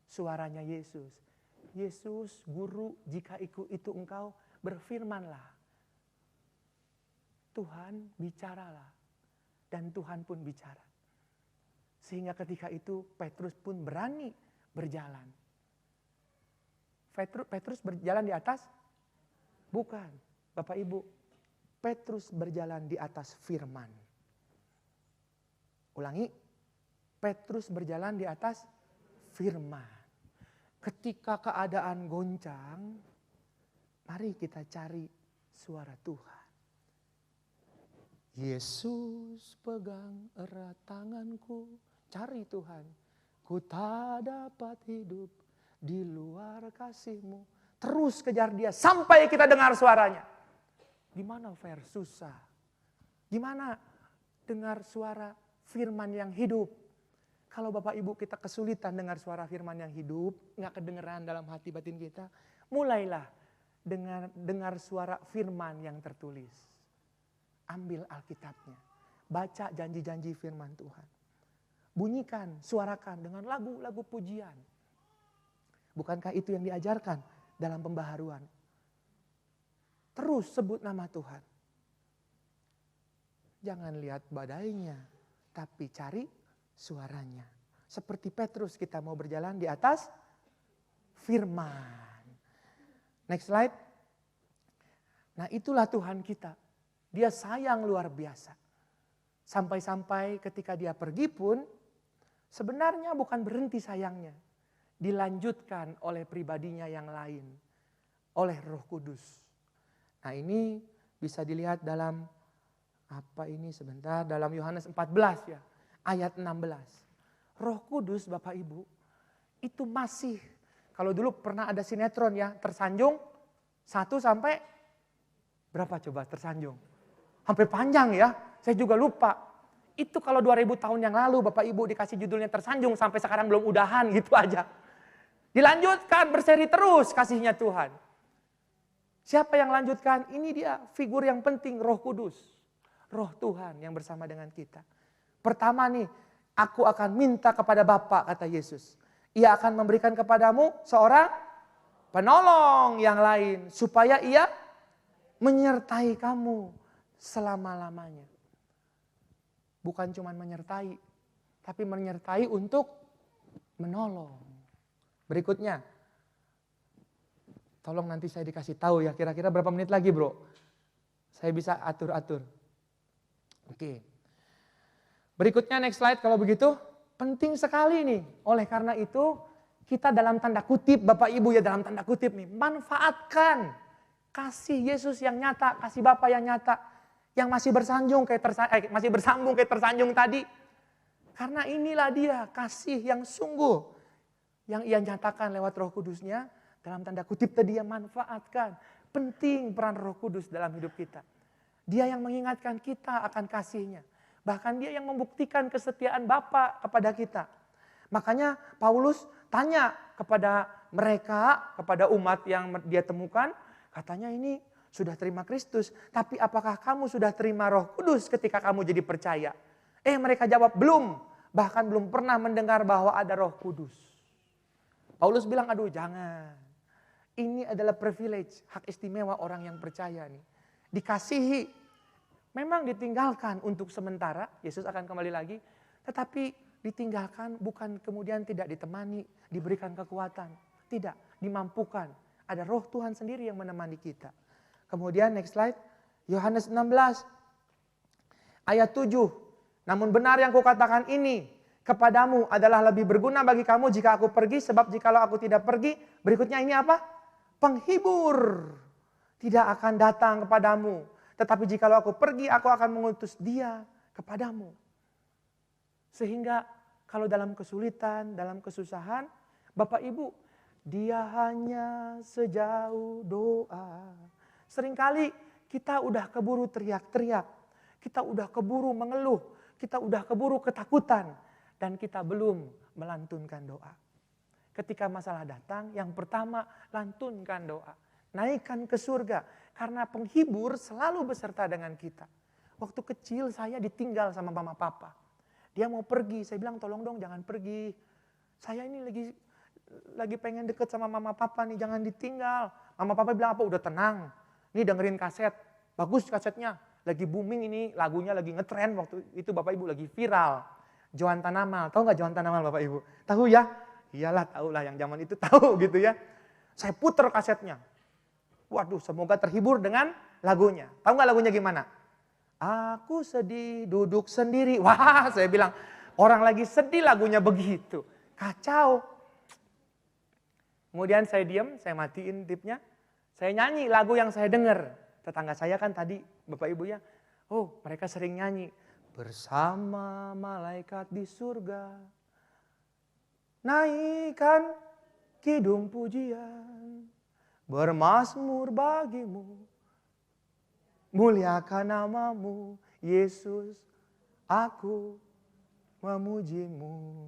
Suaranya Yesus. Yesus, guru, jika itu engkau berfirmanlah. Tuhan bicaralah. Dan Tuhan pun bicara. Sehingga ketika itu Petrus pun berani berjalan. Petrus berjalan di atas? Bukan. Bapak Ibu, Petrus berjalan di atas firman. Ulangi. Petrus berjalan di atas firman. Ketika keadaan goncang, mari kita cari suara Tuhan. Yesus pegang erat tanganku, cari Tuhan. Ku tak dapat hidup di luar kasih-Mu. Terus kejar dia sampai kita dengar suaranya. Gimana Fer? Susah. Gimana dengar suara firman yang hidup? Kalau Bapak Ibu kita kesulitan dengar suara firman yang hidup, nggak kedengeran dalam hati batin kita, mulailah dengar suara firman yang tertulis. Ambil Alkitabnya, baca janji-janji firman Tuhan. Bunyikan, suarakan dengan lagu-lagu pujian. Bukankah itu yang diajarkan dalam pembaharuan? Terus sebut nama Tuhan. Jangan lihat badainya, tapi cari suaranya. Seperti Petrus, kita mau berjalan di atas firman. Next slide. Nah, itulah Tuhan kita. Dia sayang luar biasa. Sampai-sampai ketika dia pergi pun, sebenarnya bukan berhenti sayangnya. Dilanjutkan oleh pribadinya yang lain. Oleh Roh Kudus. Nah, ini bisa dilihat dalam, dalam Yohanes 14 ya. Ayat 16. Roh Kudus Bapak Ibu, itu masih, kalau dulu pernah ada sinetron ya, tersanjung 1 sampai berapa coba tersanjung? Sampai panjang ya, saya juga lupa. Itu kalau 2000 tahun yang lalu Bapak Ibu dikasih judulnya tersanjung, sampai sekarang belum udahan gitu aja. Dilanjutkan berseri terus kasihnya Tuhan. Siapa yang lanjutkan? Ini dia figur yang penting, Roh Kudus. Roh Tuhan yang bersama dengan kita. Pertama nih, aku akan minta kepada Bapa, kata Yesus. Ia akan memberikan kepadamu seorang penolong yang lain. Supaya ia menyertai kamu selama-lamanya. Bukan cuma menyertai, tapi menyertai untuk menolong. Berikutnya, tolong nanti saya dikasih tahu ya, kira-kira berapa menit lagi bro? Saya bisa atur-atur. Oke. Berikutnya next slide kalau begitu. Penting sekali nih. Oleh karena itu, kita dalam tanda kutip, Bapak Ibu ya dalam tanda kutip nih, manfaatkan kasih Yesus yang nyata, kasih Bapa yang nyata, yang masih bersambung kayak tersanjung tadi. Karena inilah dia kasih yang sungguh yang ia nyatakan lewat Roh Kudusnya, dalam tanda kutip tadi yang manfaatkan. Penting peran Roh Kudus dalam hidup kita. Dia yang mengingatkan kita akan kasihnya. Bahkan dia yang membuktikan kesetiaan Bapa kepada kita. Makanya Paulus tanya kepada mereka, kepada umat yang dia temukan, katanya ini sudah terima Kristus, tapi apakah kamu sudah terima Roh Kudus ketika kamu jadi percaya? Mereka jawab belum, bahkan belum pernah mendengar bahwa ada Roh Kudus. Paulus bilang, aduh jangan. Ini adalah privilege, hak istimewa orang yang percaya nih. Dikasihi, memang ditinggalkan untuk sementara, Yesus akan kembali lagi. Tetapi ditinggalkan bukan kemudian tidak ditemani, diberikan kekuatan. Tidak, dimampukan. Ada Roh Tuhan sendiri yang menemani kita. Kemudian next slide, Yohanes 16 ayat 7. Namun benar yang kukatakan ini kepadamu adalah lebih berguna bagi kamu jika aku pergi. Sebab jikalau aku tidak pergi, berikutnya ini apa? Penghibur tidak akan datang kepadamu. Tetapi jikalau aku pergi, aku akan mengutus dia kepadamu. Sehingga kalau dalam kesulitan, dalam kesusahan, Bapak Ibu, dia hanya sejauh doa. Seringkali kita udah keburu teriak-teriak. Kita udah keburu mengeluh. Kita udah keburu ketakutan. Dan kita belum melantunkan doa. Ketika masalah datang, yang pertama lantunkan doa. Naikkan ke surga. Karena penghibur selalu beserta dengan kita. Waktu kecil saya ditinggal sama mama papa. Dia mau pergi, saya bilang tolong dong jangan pergi. Saya ini lagi pengen deket sama mama papa nih, jangan ditinggal. Mama papa bilang apa? Udah tenang. Nih dengerin kaset, bagus kasetnya. Lagi booming ini, lagunya lagi ngetren waktu itu Bapak Ibu lagi viral. Johan Tanamal, tahu nggak Johan Tanamal Bapak Ibu? Tahu ya? Iyalah tahu lah yang zaman itu tahu gitu ya. Saya puter kasetnya. Waduh semoga terhibur dengan lagunya. Tahu nggak lagunya gimana? Aku sedih duduk sendiri. Wah saya bilang orang lagi sedih lagunya begitu. Kacau. Kemudian saya diam, saya matiin tipnya. Saya nyanyi lagu yang saya dengar. Tetangga saya kan tadi Bapak Ibu ya. Oh mereka sering nyanyi. Bersama malaikat di surga. Naikkan kidung pujian. Bermazmur bagimu. Muliakan namamu Yesus. Aku memujimu.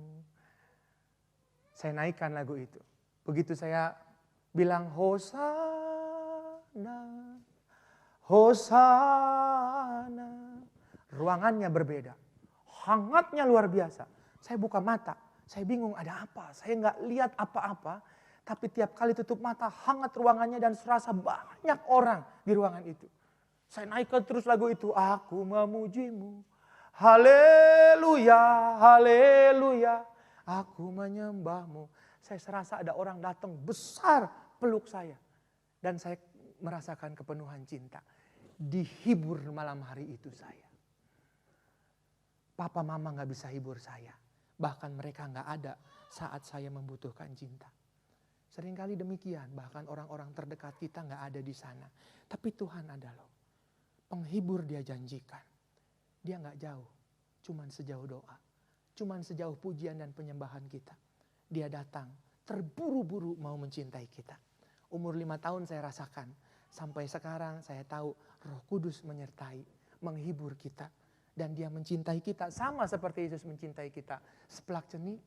Saya naikkan lagu itu. Begitu saya bilang Hosana, Hosana, ruangannya berbeda. Hangatnya luar biasa. Saya buka mata, saya bingung ada apa. Saya nggak lihat apa-apa. Tapi tiap kali tutup mata, hangat ruangannya dan serasa banyak orang di ruangan itu. Saya naikkan terus lagu itu, aku memujimu. Haleluya, haleluya, aku menyembahmu. Saya serasa ada orang datang besar peluk saya. Dan saya merasakan kepenuhan cinta. Dihibur malam hari itu saya. Papa mama gak bisa hibur saya. Bahkan mereka gak ada saat saya membutuhkan cinta. Seringkali demikian, bahkan orang-orang terdekat kita gak ada di sana. Tapi Tuhan ada loh. Penghibur dia janjikan. Dia gak jauh, cuman sejauh doa. Cuman sejauh pujian dan penyembahan kita. Dia datang, terburu-buru mau mencintai kita. Umur 5 tahun saya rasakan. Sampai sekarang saya tahu Roh Kudus menyertai, menghibur kita. Dan dia mencintai kita sama seperti Yesus mencintai kita. Seplak ceni,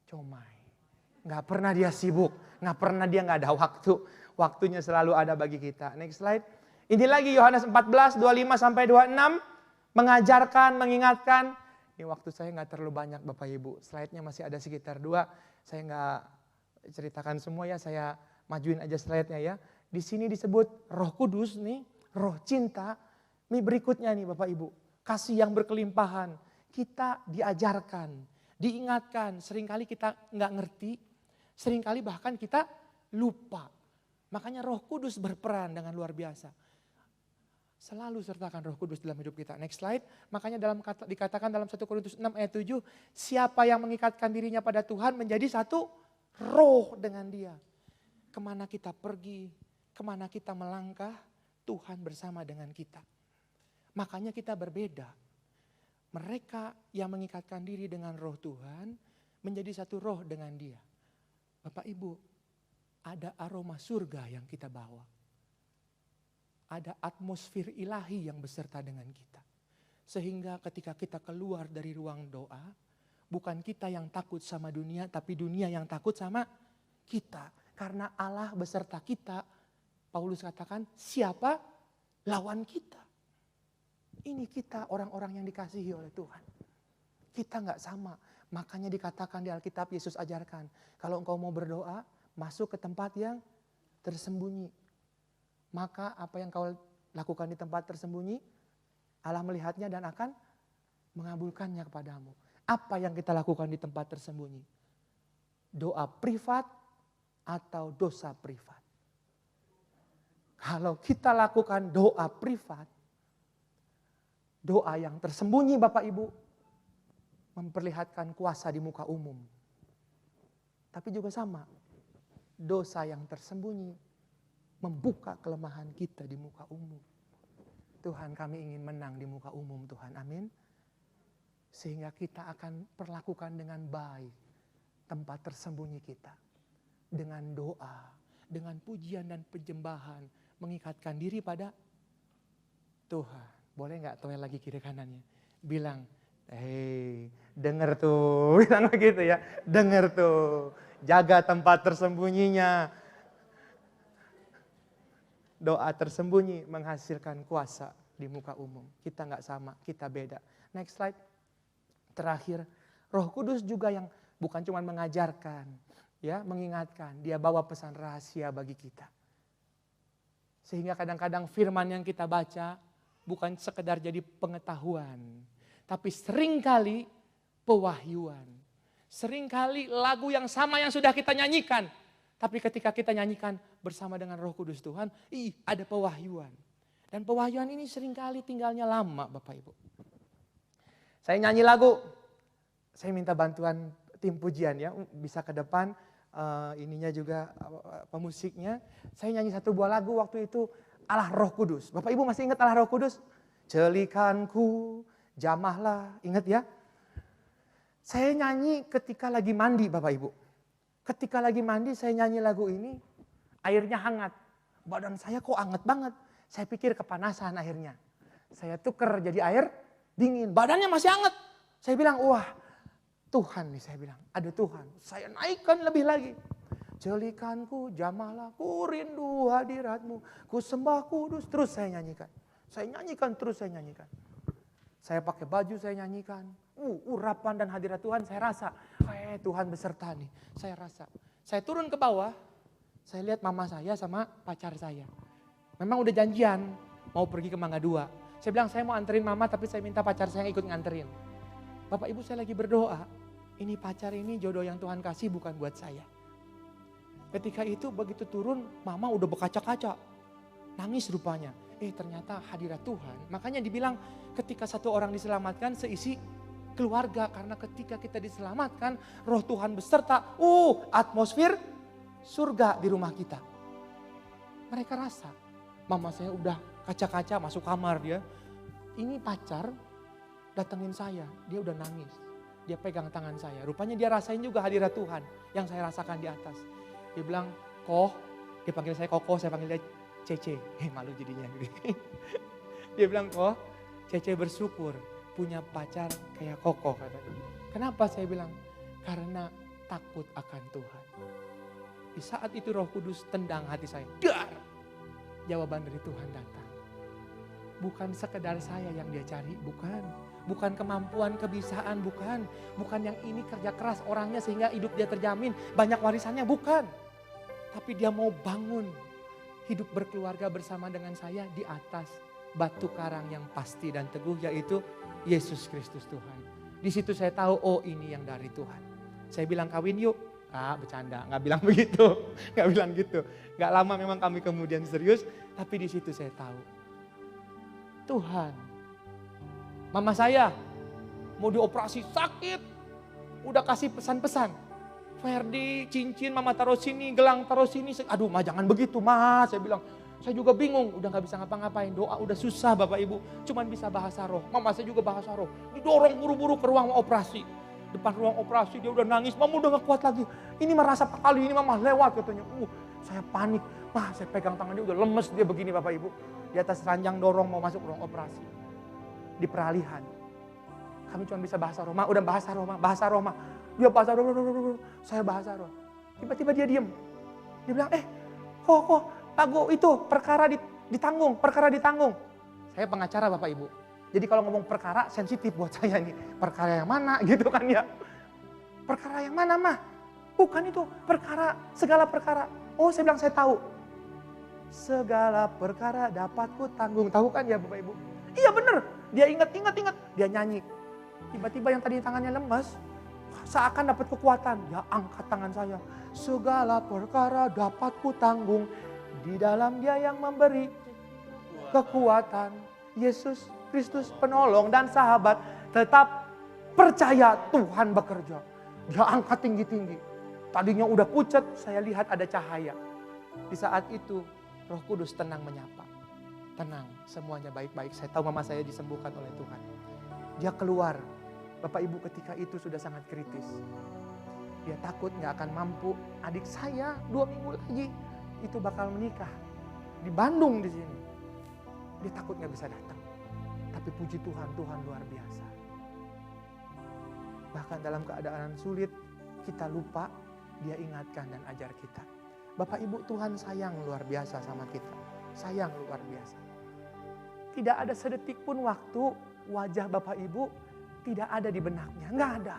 comai. Gak pernah dia sibuk, gak pernah dia gak ada waktu. Waktunya selalu ada bagi kita. Next slide. Ini lagi Yohanes 14, 25 sampai 26. Mengajarkan, mengingatkan. Ini waktu saya gak terlalu banyak Bapak Ibu. Slide-nya masih ada sekitar 2. Saya gak ceritakan semua ya, saya majuin aja slide-nya ya. Di sini disebut Roh Kudus nih, Roh Cinta. Ini berikutnya nih Bapak Ibu. Kasih yang berkelimpahan. Kita diajarkan, diingatkan. Seringkali kita gak ngerti. Seringkali bahkan kita lupa. Makanya Roh Kudus berperan dengan luar biasa. Selalu sertakan Roh Kudus dalam hidup kita. Next slide. Makanya dikatakan dalam 1 Korintus 6 ayat 7. Siapa yang mengikatkan dirinya pada Tuhan menjadi satu roh dengan dia. Kemana kita pergi, kemana kita melangkah, Tuhan bersama dengan kita. Makanya kita berbeda. Mereka yang mengikatkan diri dengan roh Tuhan menjadi satu roh dengan dia. Bapak Ibu, ada aroma surga yang kita bawa. Ada atmosfer ilahi yang beserta dengan kita. Sehingga ketika kita keluar dari ruang doa, bukan kita yang takut sama dunia, tapi dunia yang takut sama kita. Karena Allah beserta kita, Paulus katakan, siapa lawan kita? Ini kita orang-orang yang dikasihi oleh Tuhan. Kita gak sama. Makanya dikatakan di Alkitab Yesus ajarkan. Kalau engkau mau berdoa, masuk ke tempat yang tersembunyi. Maka apa yang kau lakukan di tempat tersembunyi, Allah melihatnya dan akan mengabulkannya kepadamu. Apa yang kita lakukan di tempat tersembunyi? Doa privat atau dosa privat? Kalau kita lakukan doa privat, doa yang tersembunyi Bapak Ibu, memperlihatkan kuasa di muka umum. Tapi juga sama, dosa yang tersembunyi membuka kelemahan kita di muka umum. Tuhan, kami ingin menang di muka umum Tuhan, amin. Sehingga kita akan perlakukan dengan baik tempat tersembunyi kita. Dengan doa, dengan pujian dan penyembahan, mengikatkan diri pada Tuhan. Boleh gak toel lagi kiri kanannya? Bilang, hei, denger tuh, bilang begitu ya, denger tuh, jaga tempat tersembunyinya. Doa tersembunyi menghasilkan kuasa di muka umum. Kita gak sama, kita beda. Next slide. Terakhir, Roh Kudus juga yang bukan cuma mengajarkan, ya, mengingatkan, dia bawa pesan rahasia bagi kita. Sehingga kadang-kadang firman yang kita baca bukan sekedar jadi pengetahuan, tapi seringkali pewahyuan. Seringkali lagu yang sama yang sudah kita nyanyikan, tapi ketika kita nyanyikan bersama dengan Roh Kudus Tuhan, ada pewahyuan. Dan pewahyuan ini seringkali tinggalnya lama Bapak Ibu. Saya nyanyi lagu, saya minta bantuan tim pujian ya, bisa ke depan, ininya juga pemusiknya. Saya nyanyi satu buah lagu waktu itu, Allah Roh Kudus. Bapak Ibu masih ingat Allah Roh Kudus? Celikanku, jamahlah, ingat ya? Saya nyanyi ketika lagi mandi Bapak Ibu. Ketika lagi mandi saya nyanyi lagu ini, airnya hangat. Badan saya kok hangat banget. Saya pikir kepanasan airnya. Saya tuker jadi air dingin, badannya masih hangat. Saya bilang, wah Tuhan nih, saya bilang, ada Tuhan. Saya naikkan lebih lagi. Celikanku, jamahlah, ku rindu hadiratmu, ku sembah kudus. Terus saya nyanyikan. Saya nyanyikan, terus saya nyanyikan. Saya pakai baju, saya nyanyikan. Urapan dan hadirat Tuhan saya rasa. Tuhan beserta nih, saya rasa. Saya turun ke bawah, saya lihat mama saya sama pacar saya. Memang udah janjian mau pergi ke Mangga 2. Saya bilang saya mau anterin mama tapi saya minta pacar saya ikut nganterin. Bapak Ibu saya lagi berdoa, ini pacar ini jodoh yang Tuhan kasih bukan buat saya. Ketika itu begitu turun, mama udah berkaca-kaca. Nangis rupanya. Ternyata hadirat Tuhan. Makanya dibilang ketika satu orang diselamatkan seisi keluarga. Karena ketika kita diselamatkan, roh Tuhan beserta. Atmosfer surga di rumah kita. Mereka rasa. Mama saya udah kaca-kaca masuk kamar dia. Ini pacar datengin saya. Dia udah nangis. Dia pegang tangan saya. Rupanya dia rasain juga hadirat Tuhan yang saya rasakan di atas. Dia bilang, Koh. Dia panggil saya Koko, saya panggil dia Cece. Malu jadinya. Dia bilang, Koh, Cece bersyukur punya pacar kayak Koko. Kenapa saya bilang? Karena takut akan Tuhan. Di saat itu Roh Kudus tendang hati saya. Dar! Jawaban dari Tuhan datang. Bukan sekedar saya yang dia cari, bukan. Bukan kemampuan, kebisaan, bukan. Bukan yang ini kerja keras orangnya sehingga hidup dia terjamin. Banyak warisannya, bukan. Tapi dia mau bangun hidup berkeluarga bersama dengan saya di atas batu karang yang pasti dan teguh, yaitu Yesus Kristus Tuhan. Di situ saya tahu, ini yang dari Tuhan. Saya bilang kawin yuk. Bercanda, nggak bilang begitu. Nggak bilang gitu. Nggak lama memang kami kemudian serius, tapi di situ saya tahu. Tuhan. Mama saya mau dioperasi sakit. Udah kasih pesan-pesan. Ferdi, cincin mama taruh sini, gelang taruh sini. Aduh ma jangan begitu ma, saya bilang. Saya juga bingung, udah gak bisa ngapa-ngapain. Doa udah susah Bapak Ibu, cuman bisa bahasa roh. Mama saya juga bahasa roh. Didorong buru-buru ke ruang operasi. Depan ruang operasi dia udah nangis, mama udah gak kuat lagi. Ini merasa kali ini mama lewat katanya. Saya panik, saya pegang tangan dia udah lemes dia begini Bapak Ibu. Di atas ranjang dorong mau masuk ruang operasi. Di peralihan. Kami cuma bisa bahasa roh, udah bahasa roh, Dia bahasa roh, saya bahasa roh. Tiba-tiba dia diem. Dia bilang, kok, lagu itu perkara ditanggung. Saya pengacara Bapak Ibu. Jadi kalau ngomong perkara sensitif buat saya ini. Perkara yang mana gitu kan ya. Perkara yang mana mah? Bukan itu, segala perkara. Saya bilang saya tahu. Segala perkara dapat ku tanggung. Tahu kan ya Bapak Ibu? Iya bener, dia ingat. Dia nyanyi. Tiba-tiba yang tadi tangannya lemas, seakan dapat kekuatan. Dia angkat tangan saya. Segala perkara dapat ku tanggung. Di dalam dia yang memberi kekuatan. Yesus Kristus penolong dan sahabat. Tetap percaya Tuhan bekerja. Dia angkat tinggi-tinggi. Tadinya udah pucat, saya lihat ada cahaya. Di saat itu Roh Kudus tenang menyapa. Tenang, semuanya baik-baik. Saya tahu mama saya disembuhkan oleh Tuhan. Dia keluar. Bapak Ibu ketika itu sudah sangat kritis. Dia takut gak akan mampu. Adik saya 2 minggu lagi itu bakal menikah. Di Bandung di sini. Dia takut gak bisa datang. Tapi puji Tuhan, Tuhan luar biasa. Bahkan dalam keadaan sulit, kita lupa, dia ingatkan dan ajar kita. Bapak Ibu, Tuhan sayang luar biasa sama kita. Sayang luar biasa. Tidak ada sedetik pun waktu wajah Bapak Ibu tidak ada di benaknya. Enggak ada.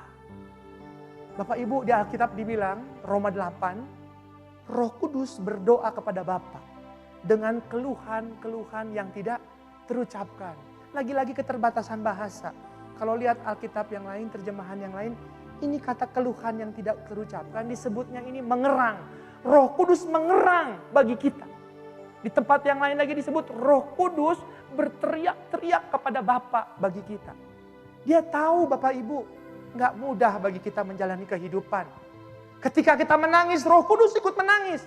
Bapak Ibu di Alkitab dibilang, Roma 8, Roh Kudus berdoa kepada Bapa dengan keluhan-keluhan yang tidak terucapkan. Lagi-lagi keterbatasan bahasa. Kalau lihat Alkitab yang lain, terjemahan yang lain, ini kata keluhan yang tidak terucapkan, disebutnya ini mengerang. Roh Kudus mengerang bagi kita. Di tempat yang lain lagi disebut Roh Kudus berteriak-teriak kepada Bapa bagi kita. Dia tahu Bapak Ibu, gak mudah bagi kita menjalani kehidupan. Ketika kita menangis, Roh Kudus ikut menangis.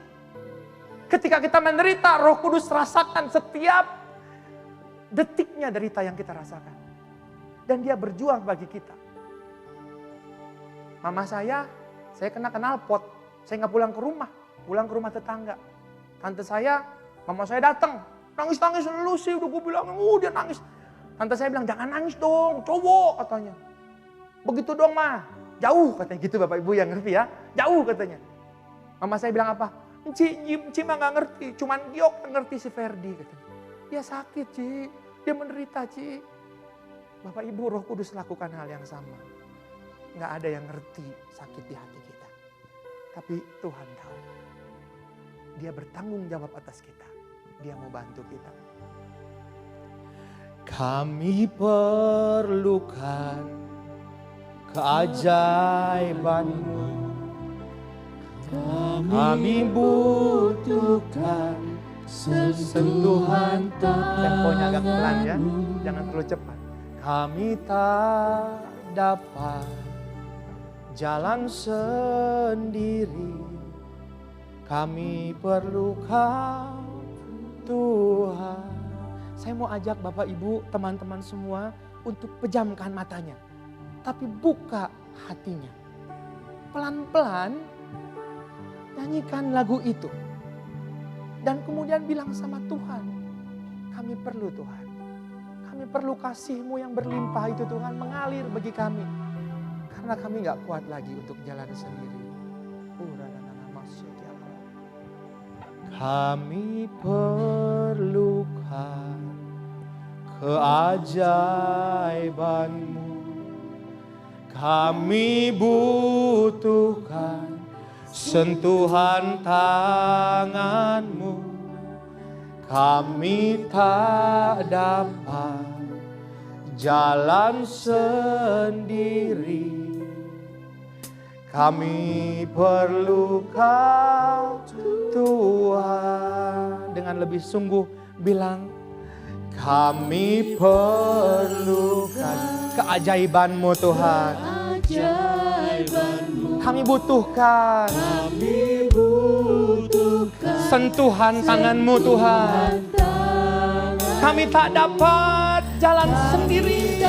Ketika kita menderita, Roh Kudus rasakan setiap detiknya derita yang kita rasakan. Dan dia berjuang bagi kita. Mama saya kena knalpot. Saya gak pulang ke rumah tetangga. Tante saya, mama saya datang. Nangis-nangis lu sih, udah gue bilang, dia nangis. Tante saya bilang, jangan nangis dong, cowok katanya. Begitu dong mah, jauh katanya gitu Bapak Ibu yang ngerti ya. Jauh katanya. Mama saya bilang apa? Ci mah gak ngerti, cuman Giok yang ngerti si Ferdi katanya. Dia sakit Ci, dia menderita Ci. Bapak Ibu, Roh Kudus lakukan hal yang sama. Nggak ada yang ngerti sakit di hati kita. Tapi Tuhan tahu. Dia bertanggung jawab atas kita. Dia mau bantu kita. Kami perlukan keajaiban-Mu. Kami butuhkan sentuhan temponya agak pelan ya, jangan terlalu cepat. Kami tak dapat jalan sendiri. Kami perlu Kau Tuhan. Saya mau ajak Bapak Ibu, teman-teman semua untuk pejamkan matanya. Tapi buka hatinya. Pelan-pelan nyanyikan lagu itu. Dan kemudian bilang sama Tuhan, kami perlu Tuhan. Kami perlu kasih-Mu yang berlimpah itu Tuhan mengalir bagi kami. Karena kami gak kuat lagi untuk jalan sendiri. Kami perlukan keajaiban-Mu. Kami butuhkan sentuhan tangan-Mu. Kami tak dapat jalan sendiri. Kami perlu Kau Tuhan. Dengan lebih sungguh bilang, kami perlukan keajaiban-Mu Tuhan. Kami butuhkan sentuhan tangan-Mu Tuhan. Kami tak dapat jalan sendiri.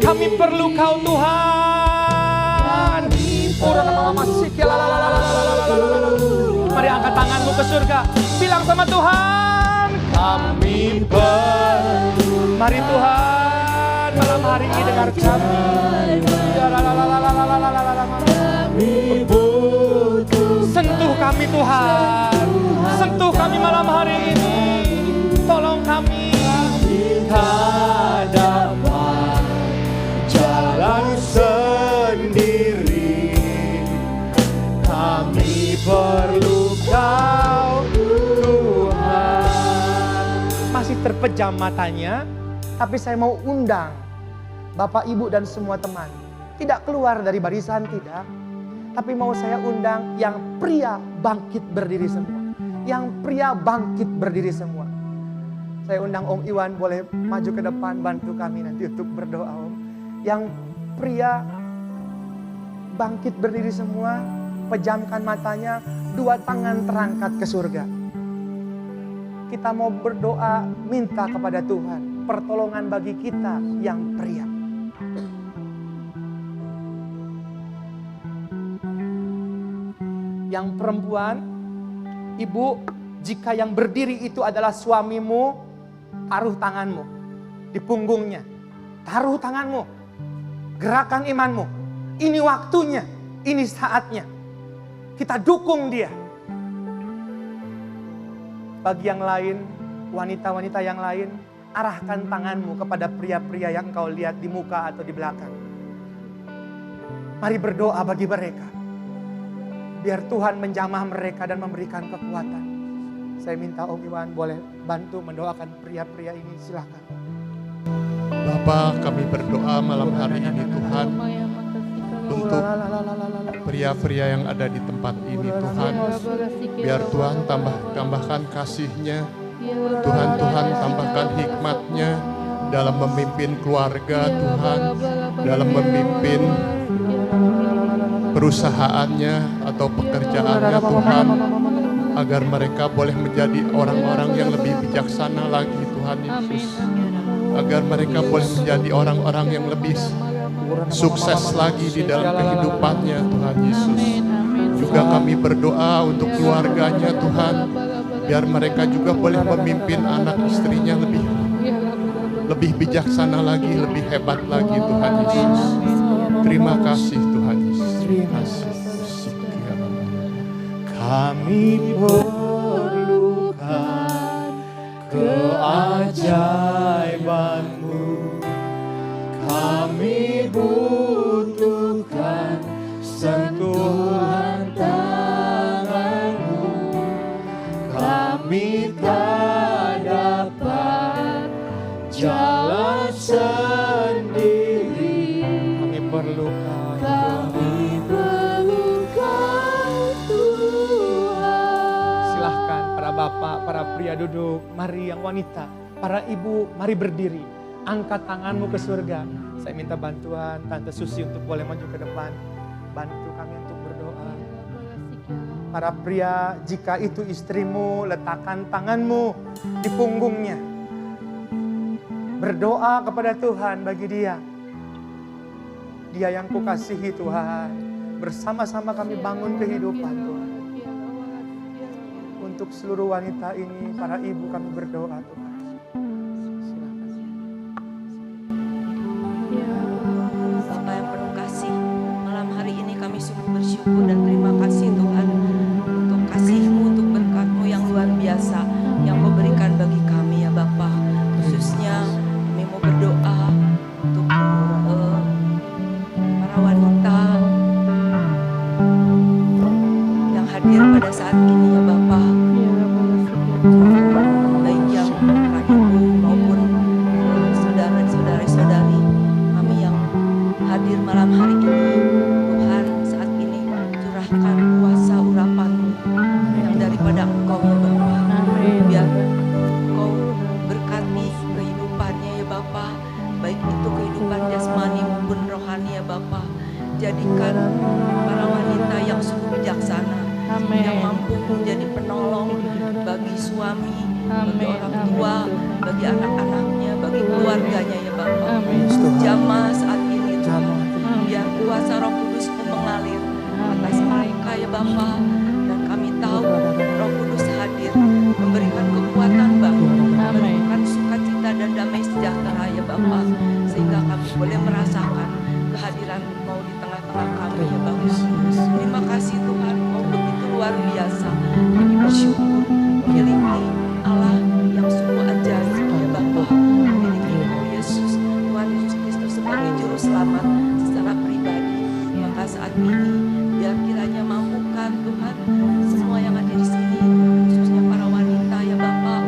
Kami perlu Kau Tuhan. Mari angkat tanganmu ke surga. Bilang sama Tuhan, kami perlu. Mari Tuhan, malam hari ini dengar kami. Sentuh kami Tuhan. Sentuh kami malam hari ini. Tolong kami. Tak dapat jalan sendiri. Kami perlu Kau Tuhan. Masih terpejam matanya, tapi saya mau undang Bapak, Ibu dan semua teman. Tidak keluar dari barisan, tidak. Tapi mau saya undang yang pria bangkit berdiri semua. Yang pria bangkit berdiri semua. Saya undang Om Iwan, boleh maju ke depan bantu kami nanti untuk berdoa Om. Yang pria bangkit berdiri semua, pejamkan matanya, dua tangan terangkat ke surga. Kita mau berdoa minta kepada Tuhan pertolongan bagi kita yang pria. Yang perempuan, ibu, jika yang berdiri itu adalah suamimu, taruh tanganmu di punggungnya. Taruh tanganmu. Gerakan imanmu. Ini waktunya. Ini saatnya. Kita dukung dia. Bagi yang lain, wanita-wanita yang lain, arahkan tanganmu kepada pria-pria yang engkau lihat di muka atau di belakang. Mari berdoa bagi mereka. Biar Tuhan menjamah mereka dan memberikan kekuatan. Saya minta Om Iwan boleh bantu mendoakan pria-pria ini, silakan. Bapa, kami berdoa malam hari ini Tuhan untuk pria-pria yang ada di tempat ini Tuhan. Biar Tuhan tambahkan kasih-Nya. Tuhan tambahkan hikmat-Nya dalam memimpin keluarga Tuhan. Dalam memimpin perusahaannya atau pekerjaannya Tuhan. Agar mereka boleh menjadi orang-orang yang lebih bijaksana lagi Tuhan Yesus. Agar mereka boleh menjadi orang-orang yang lebih sukses lagi di dalam kehidupannya Tuhan Yesus. Juga kami berdoa untuk keluarganya Tuhan. Biar mereka juga boleh memimpin anak istrinya lebih bijaksana lagi, lebih hebat lagi Tuhan Yesus. Terima kasih Tuhan Yesus. Terima kasih. Kami perlukan keajaiban-Mu. Kami butuhkan sentuhan tangan-Mu. Kami tak dapat jalan sendiri. Kami perlu Tuhan. Silahkan para bapak, para pria duduk. Mari yang wanita, para ibu, mari berdiri. Angkat tanganmu ke surga. Saya minta bantuan Tante Susi untuk boleh maju ke depan. Bantu kami untuk berdoa. Para pria, jika itu istrimu, letakkan tanganmu di punggungnya. Berdoa kepada Tuhan bagi dia. Dia yang kukasihi Tuhan. Bersama-sama kami bangun kehidupan Tuhan. Untuk seluruh wanita ini, para ibu kami berdoa Tuhan. Bapa yang penuh kasih, malam hari ini kami sungguh bersyukur dan terima kasih Tuhan untuk kasih-Mu, untuk berkat-Mu yang luar biasa yang Kau berikan bagi kami ya Bapa. Khususnya kami mau berdoa untuk para wanita yang hadir pada saat ini ya Bapa, baik yang para ibu maupun saudara-saudari kami yang hadir malam hari ini. Tuhan, saat ini curahkan kuasa urapan-Mu yang daripada Engkau ya Bapa. Biar Engkau berkati kehidupannya ya Bapa, baik itu kehidupan jasmani maupun rohani ya Bapa. Jadikan para wanita yang sungguh bijaksana, yang mampu menjadi penolong bagi suami, bagi orang tua, bagi anak-anaknya, bagi keluarganya ya Bapa. Jamah saat ini Tuhan, biar kuasa Roh Kudus-Mu mengalir atas mereka ya Bapa. Dan kami tahu Roh Kudus hadir memberikan kekuatan baru, memberikan sukacita dan damai sejahtera ya Bapa, sehingga kami boleh merasakan kehadiran Engkau di tengah-tengah kami ya Bapa. Terima kasih Tuhan, Engkau begitu luar biasa. Kami bersyukur memiliki Allah yang sungguh ajaib ya Bapa, memiliki Engkau Yesus, Tuhan Yesus Kristus sebagai juru selamat secara pribadi. Maka saat ini biar kiranya mampukan Tuhan semua yang ada di sini, khususnya para wanita ya Bapa,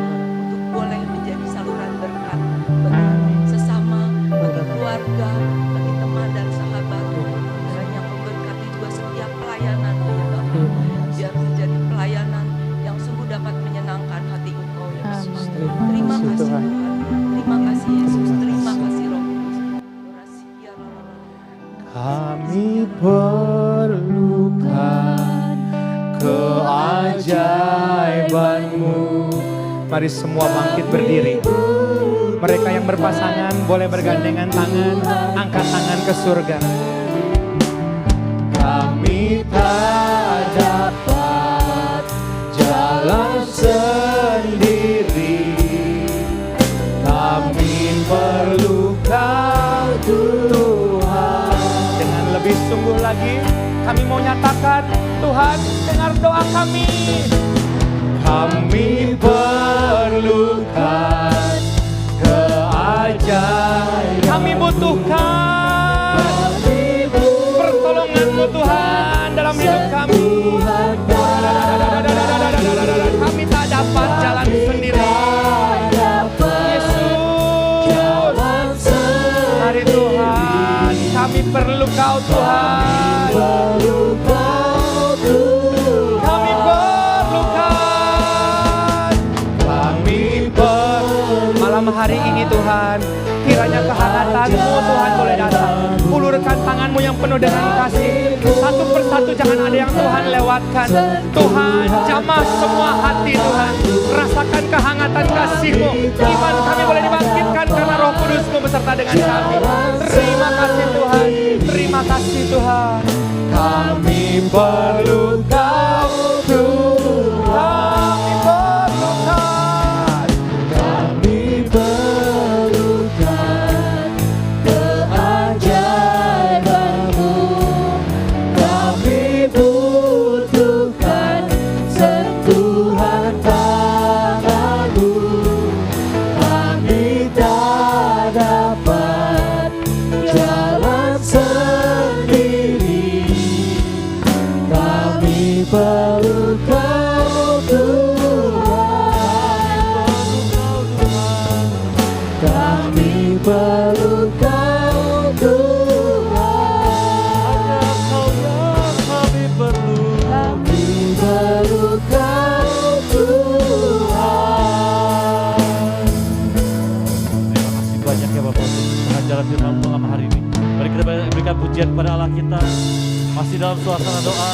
untuk boleh menjadi saluran berkat bagi sesama, bagi keluarga, bagi teman dan sahabat. Kiranya memberkati juga setiap pelayanan ya Bapa, biar menjadi pelayanan yang sungguh dapat menyenangkan hati Engkau ya Bapa. Terima kasih Tuhan, terima kasih Yesus, terima kasih Roh Kudus. Kami perlukan keajaiban-Mu. Mari semua bangkit berdiri. Mereka yang berpasangan boleh bergandengan tangan, angkat tangan ke surga. Kami tak dapat jalan sendiri. Kami perlu Kau Tuhan. Dengan lebih sungguh lagi, kami mau nyatakan, Tuhan dengar doa kami. Kami perlukan keajaiban. Kami butuhkan pertolongan-Mu Tuhan dalam hidup kami. Kami tak dapat jalan sendiri. Yesus, mari Tuhan, kami perlu Kau Tuhan. Kami perlukan. Malam hari ini Tuhan, kiranya kehangatan-Mu Tuhan boleh datang. Ulurkan tangan-Mu yang penuh dengan kasih. Satu persatu jangan ada yang Tuhan lewatkan. Tuhan, jamah semua hati Tuhan. Rasakan kehangatan kasih-Mu. Iman kami boleh dibangkitkan karena Roh Kudus-Mu beserta dengan kami. Terima kasih Tuhan. Terima kasih Tuhan. Kami perlu Kau Tuhan. Kami perlukan keajaiban-Mu. Kami butuhkan sentuhan tangan-Mu. Bapak untuk pengajaran firman malam hari ini. Mari kita berikan pujian kepada Allah kita. Masih dalam suasana doa.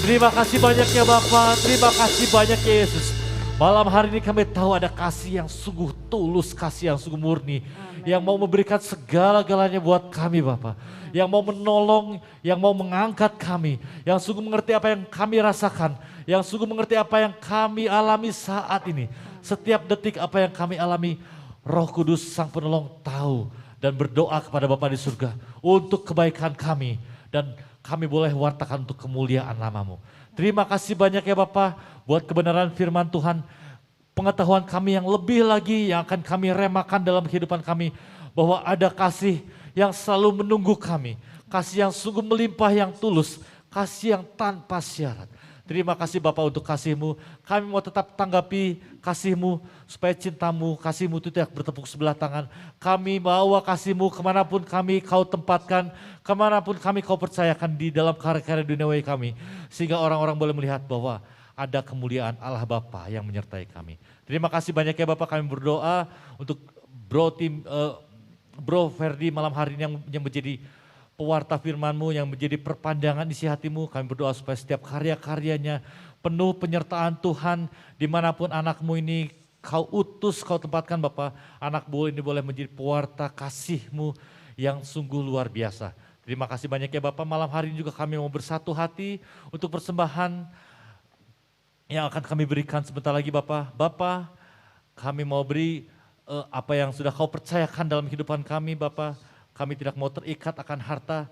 Terima kasih banyak ya Bapak, terima kasih banyak ya Yesus. Malam hari ini kami tahu ada kasih yang sungguh tulus, kasih yang sungguh murni. Yang mau memberikan segala-galanya buat kami Bapak. Yang mau menolong, yang mau mengangkat kami. Yang sungguh mengerti apa yang kami rasakan. Yang sungguh mengerti apa yang kami alami saat ini. Setiap detik apa yang kami alami, Roh Kudus Sang Penolong tahu. Dan berdoa kepada Bapa di surga untuk kebaikan kami. Dan kami boleh wartakan untuk kemuliaan nama-Mu. Terima kasih banyak ya Bapak buat kebenaran firman Tuhan. Pengetahuan kami yang lebih lagi yang akan kami remakan dalam kehidupan kami. Bahwa ada kasih yang selalu menunggu kami. Kasih yang sungguh melimpah yang tulus. Kasih yang tanpa syarat. Terima kasih Bapak untuk kasih-Mu. Kami mau tetap tanggapi kasih-Mu supaya cinta-Mu, kasih-Mu itu tidak bertepuk sebelah tangan. Kami bawa kasih-Mu kemanapun kami Kau tempatkan, kemanapun kami Kau percayakan di dalam karya-karya duniawi kami. Sehingga orang-orang boleh melihat bahwa ada kemuliaan Allah Bapa yang menyertai kami. Terima kasih banyak ya Bapak, kami berdoa untuk Bro Ferdi malam hari ini yang menjadi pewarta firman-Mu, yang menjadi perpanjangan isi hati-Mu. Kami berdoa supaya setiap karya-karyanya penuh penyertaan Tuhan. Dimanapun anak-Mu ini Kau utus, Kau tempatkan Bapak. Anak Bu ini boleh menjadi pewarta kasih-Mu yang sungguh luar biasa. Terima kasih banyak ya Bapak. Malam hari ini juga kami mau bersatu hati untuk persembahan yang akan kami berikan sebentar lagi Bapak. Bapak, kami mau beri apa yang sudah Kau percayakan dalam kehidupan kami Bapak. Kami tidak mau terikat akan harta.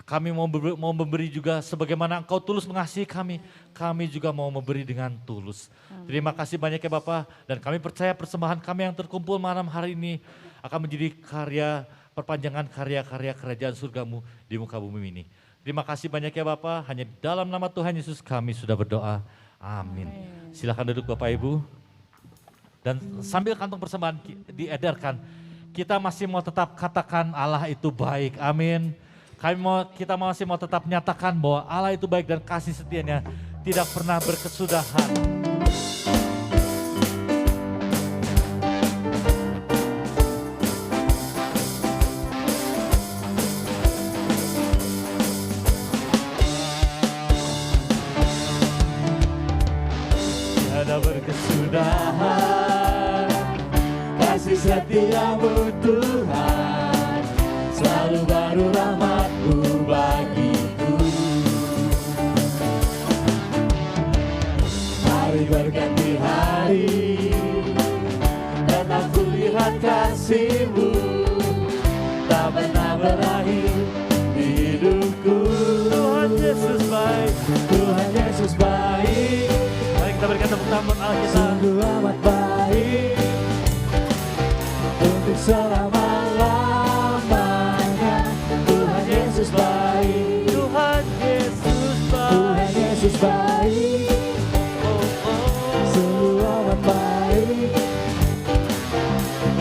Kami mau memberi juga sebagaimana Engkau tulus mengasihi kami. Kami juga mau memberi dengan tulus. Terima kasih banyak ya Bapak. Dan kami percaya persembahan kami yang terkumpul malam hari ini akan menjadi karya perpanjangan karya-karya kerajaan surga-Mu di muka bumi ini. Terima kasih banyak ya Bapak. Hanya dalam nama Tuhan Yesus kami sudah berdoa. Amin. Silakan duduk Bapak Ibu. Dan sambil kantong persembahan diedarkan, kita masih mau tetap katakan Allah itu baik, amin. Kita masih mau tetap nyatakan bahwa Allah itu baik dan kasih setianya tidak pernah berkesudahan. Tiada berkesudahan kasih setia-Mu Tuhan, selalu baru rahmat-Mu bagiku. Hari berganti hari, tetap ku lihat kasih-Mu, tak pernah berakhir di hidupku. Tuhan Yesus baik, Tuhan Yesus baik. Mari kita berikan tepuk tangan Allah kita. Sungguh amat baik. Untuk selama-lamanya Tuhan Yesus baik, Tuhan Yesus baik, Tuhan Yesus baik, sungguh amat baik.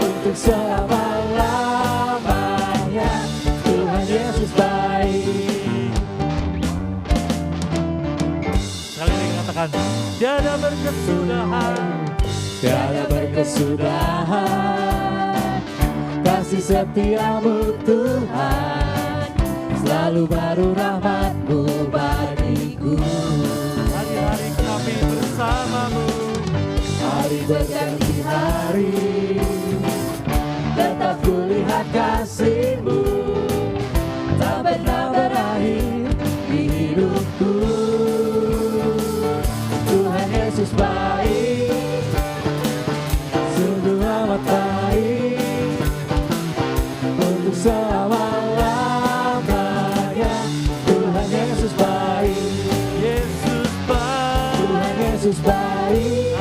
Untuk selama-lamanya Tuhan Yesus baik. Sekali lagi katakan, tiada berkesudahan, tiada berkesudahan kasih setia-Mu Tuhan, selalu baru rahmat-Mu bagiku. Hari-hari kami bersama-Mu, hari berganti hari, tetap ku lihat kasih-Mu, tak pernah berakhir di hidupku. Tuhan Yesus baik, sungguh amat baik. Untuk selama-lamanya Tuhan Yesus baik, Yesus baik, Tuhan Yesus baik,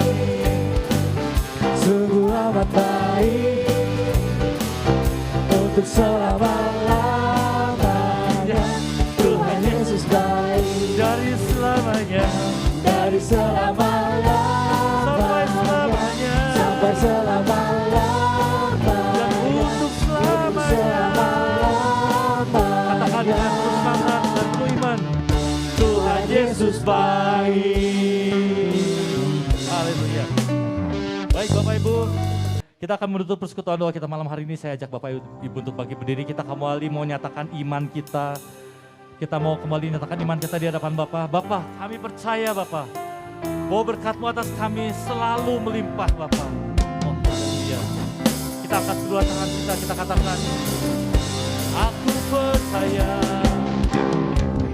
sungguh amat baik. Untuk selama-lamanya Tuhan Yesus baik, dari selamanya, dari selama-lamanya, sampai selama-lamanya, dan untuk katakan dengan semangat dan penuh iman, Tuhan Yesus baik. Haleluya. Baik Bapak Ibu, kita Kita akan menutup persekutuan doa kita malam hari ini. Saya ajak Bapak Ibu untuk bagi berdiri. Kita kembali mau nyatakan iman kita. Kita mau kembali nyatakan iman kita di hadapan Bapak. Bapak, kami percaya Bapak, bahwa berkat-Mu atas kami selalu melimpah Bapak. Oh haleluya. Kita angkat kedua tangan kita katakan, aku percaya.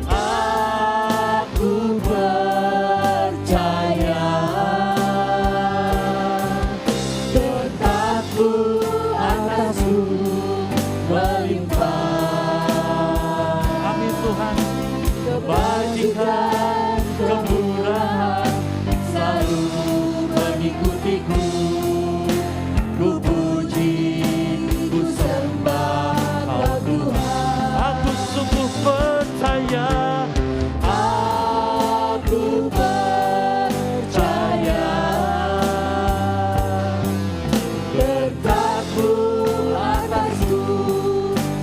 Aku percaya berkat-Mu atasku melimpah. Amin Tuhan. Kebajikan, kemurahan selalu mengikutiku. Ku puji, ku sembah Kau Tuhan. Aku sungguh percaya. Aku percaya berkat-Mu atasku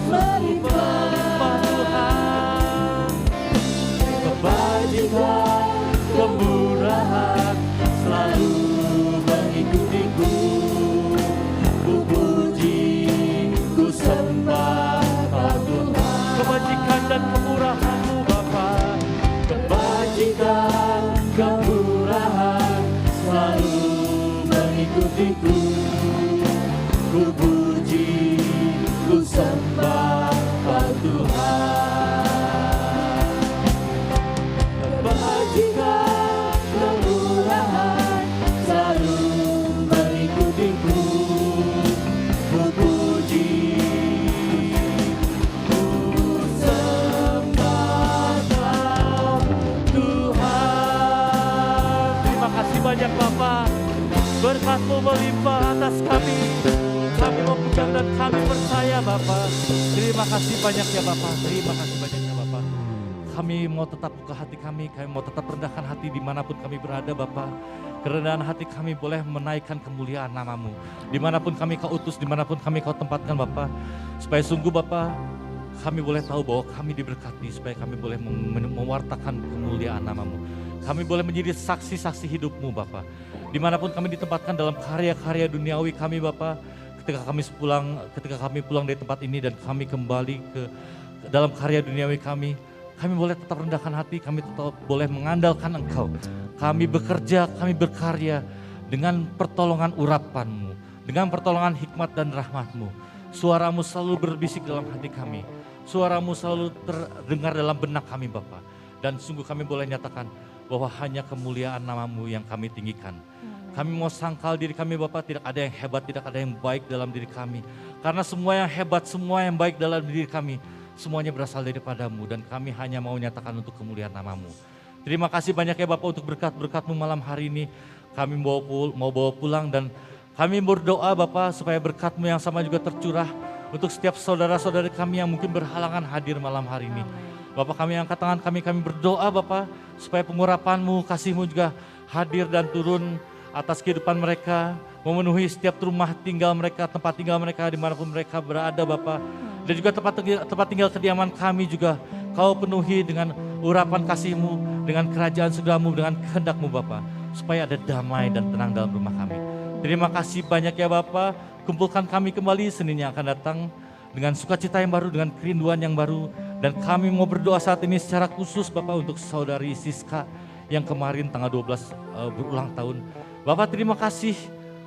melimpah. Kebajikan, kemurahan selalu mengikutiku. Ku puji, ku sembah Kau Tuhan. Kebajikan dan kemurahan-Mu Bapa. Kebajikan, kemurahan selalu mengikutiku. Ku puji, ku sembah Kau Tuhan. Kebajikan, kemurahan selalu mengikutiku. Ku puji, ku sembah Kau Tuhan. Terima kasih banyak Bapak. Berkat-Mu melimpah atas kami. Kami memegang dan kami percaya Bapak. Terima kasih banyak ya Bapak. Terima kasih banyak ya Bapak. Kami mau tetap buka hati kami mau tetap rendahkan hati dimanapun kami berada Bapak. Kerendahan hati kami boleh menaikkan kemuliaan nama-Mu. Dimanapun kami Kau utus, dimanapun kami Kau tempatkan Bapak. Supaya sungguh Bapak, kami boleh tahu bahwa kami diberkati. Supaya kami boleh mewartakan kemuliaan nama-Mu. Kami boleh menjadi saksi-saksi hidup-Mu Bapak. Dimanapun kami ditempatkan dalam karya-karya duniawi kami Bapak. Ketika kami pulang dari tempat ini dan kami kembali ke dalam karya duniawi kami boleh tetap rendahkan hati, kami tetap boleh mengandalkan Engkau. Kami bekerja, kami berkarya dengan pertolongan urapan-Mu, dengan pertolongan hikmat dan rahmat-Mu. Suara-Mu selalu berbisik dalam hati kami, suara-Mu selalu terdengar dalam benak kami Bapa. Dan sungguh kami boleh nyatakan bahwa hanya kemuliaan nama-Mu yang kami tinggikan. Kami mau sangkal diri kami Bapak, tidak ada yang hebat, tidak ada yang baik dalam diri kami. Karena semua yang hebat, semua yang baik dalam diri kami, semuanya berasal daripada-Mu. Dan kami hanya mau nyatakan untuk kemuliaan nama-Mu. Terima kasih banyak ya Bapak untuk berkat-berkat-Mu malam hari ini. Kami mau bawa pulang dan kami berdoa Bapak supaya berkat-Mu yang sama juga tercurah untuk setiap saudara-saudara kami yang mungkin berhalangan hadir malam hari ini. Bapak kami angkat tangan kami berdoa Bapak supaya pengurapan-Mu, kasih-Mu juga hadir dan turun atas kehidupan mereka, memenuhi setiap rumah tinggal mereka, tempat tinggal mereka dimanapun mereka berada Bapak. Dan juga tempat tinggal kediaman kami juga Kau penuhi dengan urapan kasih-Mu, dengan kerajaan surga-Mu, dengan kehendak-Mu Bapak. Supaya ada damai dan tenang dalam rumah kami. Terima kasih banyak ya Bapak, kumpulkan kami kembali Senin yang akan datang dengan sukacita yang baru, dengan kerinduan yang baru. Dan kami mau berdoa saat ini secara khusus Bapak untuk saudari Siska yang kemarin tanggal 12 berulang tahun. Bapak terima kasih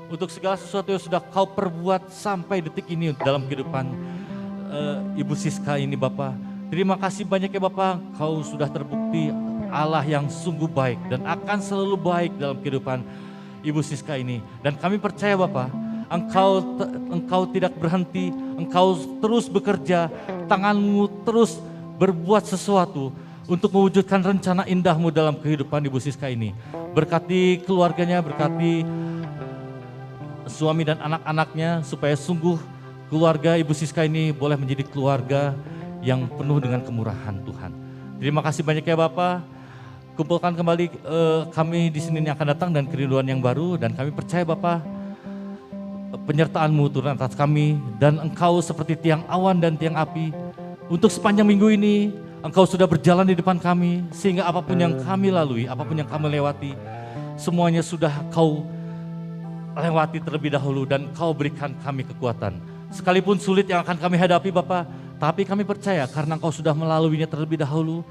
untuk segala sesuatu yang sudah Kau perbuat sampai detik ini dalam kehidupan Ibu Siska ini Bapak. Terima kasih banyak ya Bapak, Kau sudah terbukti Allah yang sungguh baik dan akan selalu baik dalam kehidupan Ibu Siska ini. Dan kami percaya Bapak, Engkau tidak berhenti, Engkau terus bekerja, tangan-Mu terus berbuat sesuatu untuk mewujudkan rencana indah-Mu dalam kehidupan Ibu Siska ini. Berkati keluarganya, berkati suami dan anak-anaknya supaya sungguh keluarga Ibu Siska ini boleh menjadi keluarga yang penuh dengan kemurahan Tuhan. Terima kasih banyak ya Bapak. Kumpulkan kembali kami di sini yang akan datang dan kerinduan yang baru. Dan kami percaya Bapak, penyertaan-Mu turun atas kami. Dan Engkau seperti tiang awan dan tiang api. Untuk sepanjang minggu ini, Engkau sudah berjalan di depan kami, sehingga apapun yang kami lalui, apapun yang kami lewati, semuanya sudah Kau lewati terlebih dahulu dan Kau berikan kami kekuatan. Sekalipun sulit yang akan kami hadapi Bapa, tapi kami percaya karena Engkau sudah melaluinya terlebih dahulu,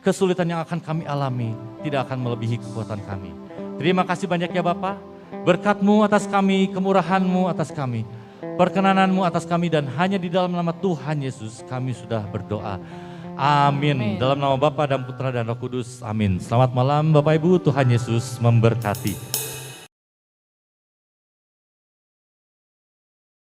kesulitan yang akan kami alami tidak akan melebihi kekuatan kami. Terima kasih banyak ya Bapa, berkat-Mu atas kami, kemurahan-Mu atas kami, perkenanan-Mu atas kami, dan hanya di dalam nama Tuhan Yesus kami sudah berdoa. Amin. Dalam nama Bapa dan Putra dan Roh Kudus. Amin. Selamat malam Bapak Ibu, Tuhan Yesus memberkati.